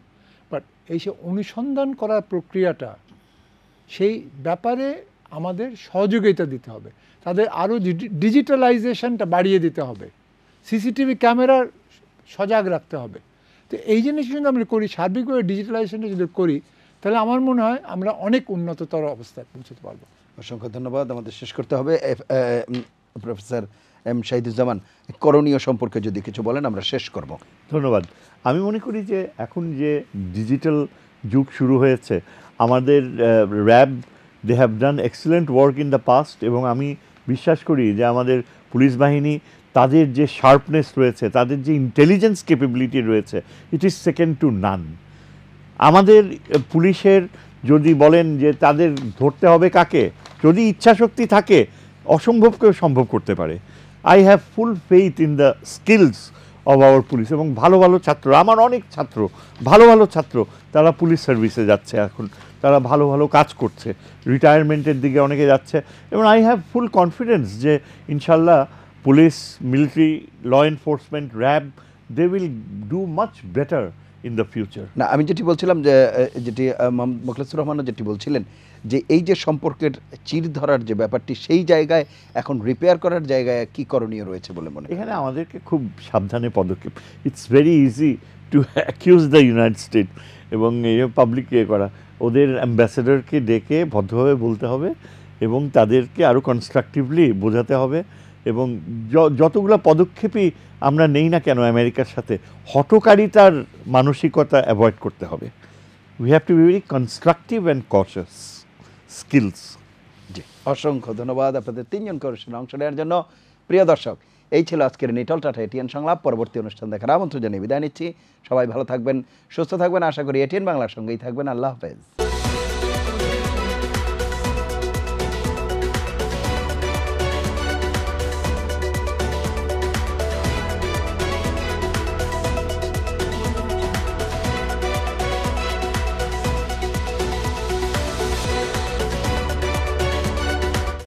B: বাট এই সে অনুসন্ধান করার প্রক্রিয়াটা, সেই ব্যাপারে আমাদের সহযোগিতা দিতে হবে, তাদের আরও ডিজিটালাইজেশনটা বাড়িয়ে দিতে হবে, সিসিটিভি ক্যামেরার সজাগ রাখতে হবে। তো এই জিনিস যদি আমরা করি, সার্বিকভাবে ডিজিটালাইজেশনটা যদি করি, তাহলে আমার মনে হয় আমরা অনেক উন্নততর অবস্থায় পৌঁছতে পারবো।
A: অসংখ্য ধন্যবাদ। আমাদের শেষ করতে হবে। প্রফেসর এম শাহিদুজ্জামান, করণীয় সম্পর্কে যদি কিছু বলেন আমরা শেষ করব।
C: ধন্যবাদ। আমি মনে করি যে এখন যে ডিজিটাল যুগ শুরু হয়েছে, আমাদের RAB they have done excellent work in the past, এবং আমি বিশ্বাস করি যে আমাদের পুলিশ বাহিনী, তাদের যে শার্পনেস রয়েছে, তাদের যে ইন্টেলিজেন্স ক্যাপাবিলিটি রয়েছে, ইট ইজ সেকেন্ড টু নান। আমাদের পুলিশের যদি বলেন যে তাদের ধরতে হবে কাকে, যদি ইচ্ছাশক্তি থাকে অসম্ভবকেও সম্ভব করতে পারে। I have full faith in the skills of our police, এবং ভালো ভালো ছাত্র, আমার অনেক ছাত্র, ভালো ছাত্র, তারা পুলিশ সার্ভিসে যাচ্ছে এখন, তারা ভালো কাজ করছে, রিটায়ারমেন্টের দিকে অনেকে যাচ্ছে, এবং আই হ্যাভ ফুল কনফিডেন্স যে ইনশাল্লাহ police, military, law enforcement, RAB, they will do much better in the future.
A: না, আমি যেটি বলছিলাম, যে যেটি মোখলেসুর রহমানও যেটি বলছিলেন, যে এই যে সম্পর্কের চির ধরার যে ব্যাপারটি, সেই জায়গায় এখন রিপেয়ার করার জায়গায় কি করণীয় রয়েছে বলে মনে হয়?
C: এখানে আমাদেরকে খুব সাবধানে পদক্ষেপ, it's very easy to accuse the United State, এবং পাবলিক করা, ওদের অ্যাম্বাসেডরকে ডেকে ভদ্রভাবে বলতে হবে, এবং তাদেরকে আরও কনস্ট্রাকটিভলি বোঝাতে হবে, এবং যতগুলো পদক্ষেপই আমরা নেই না কেন আমেরিকার সাথে, হঠকারিতার মানসিকতা অ্যাভয়েড করতে হবে। We have to be very constructive and cautious skills.
A: জি, অসংখ্য ধন্যবাদ আপনাদের 3 জনকে অনুষ্ঠানে অংশ নেওয়ার জন্য। প্রিয় দর্শক, এই ছিল আজকের নিটল টাটা এটিএন সংলাপ। পরবর্তী অনুষ্ঠান দেখার আমন্ত্রণ জানিয়ে বিদায় নিচ্ছি। সবাই ভালো থাকবেন, সুস্থ থাকবেন, আশা করি এটিএন বাংলার সঙ্গেই থাকবেন। আল্লাহ হাফেজ।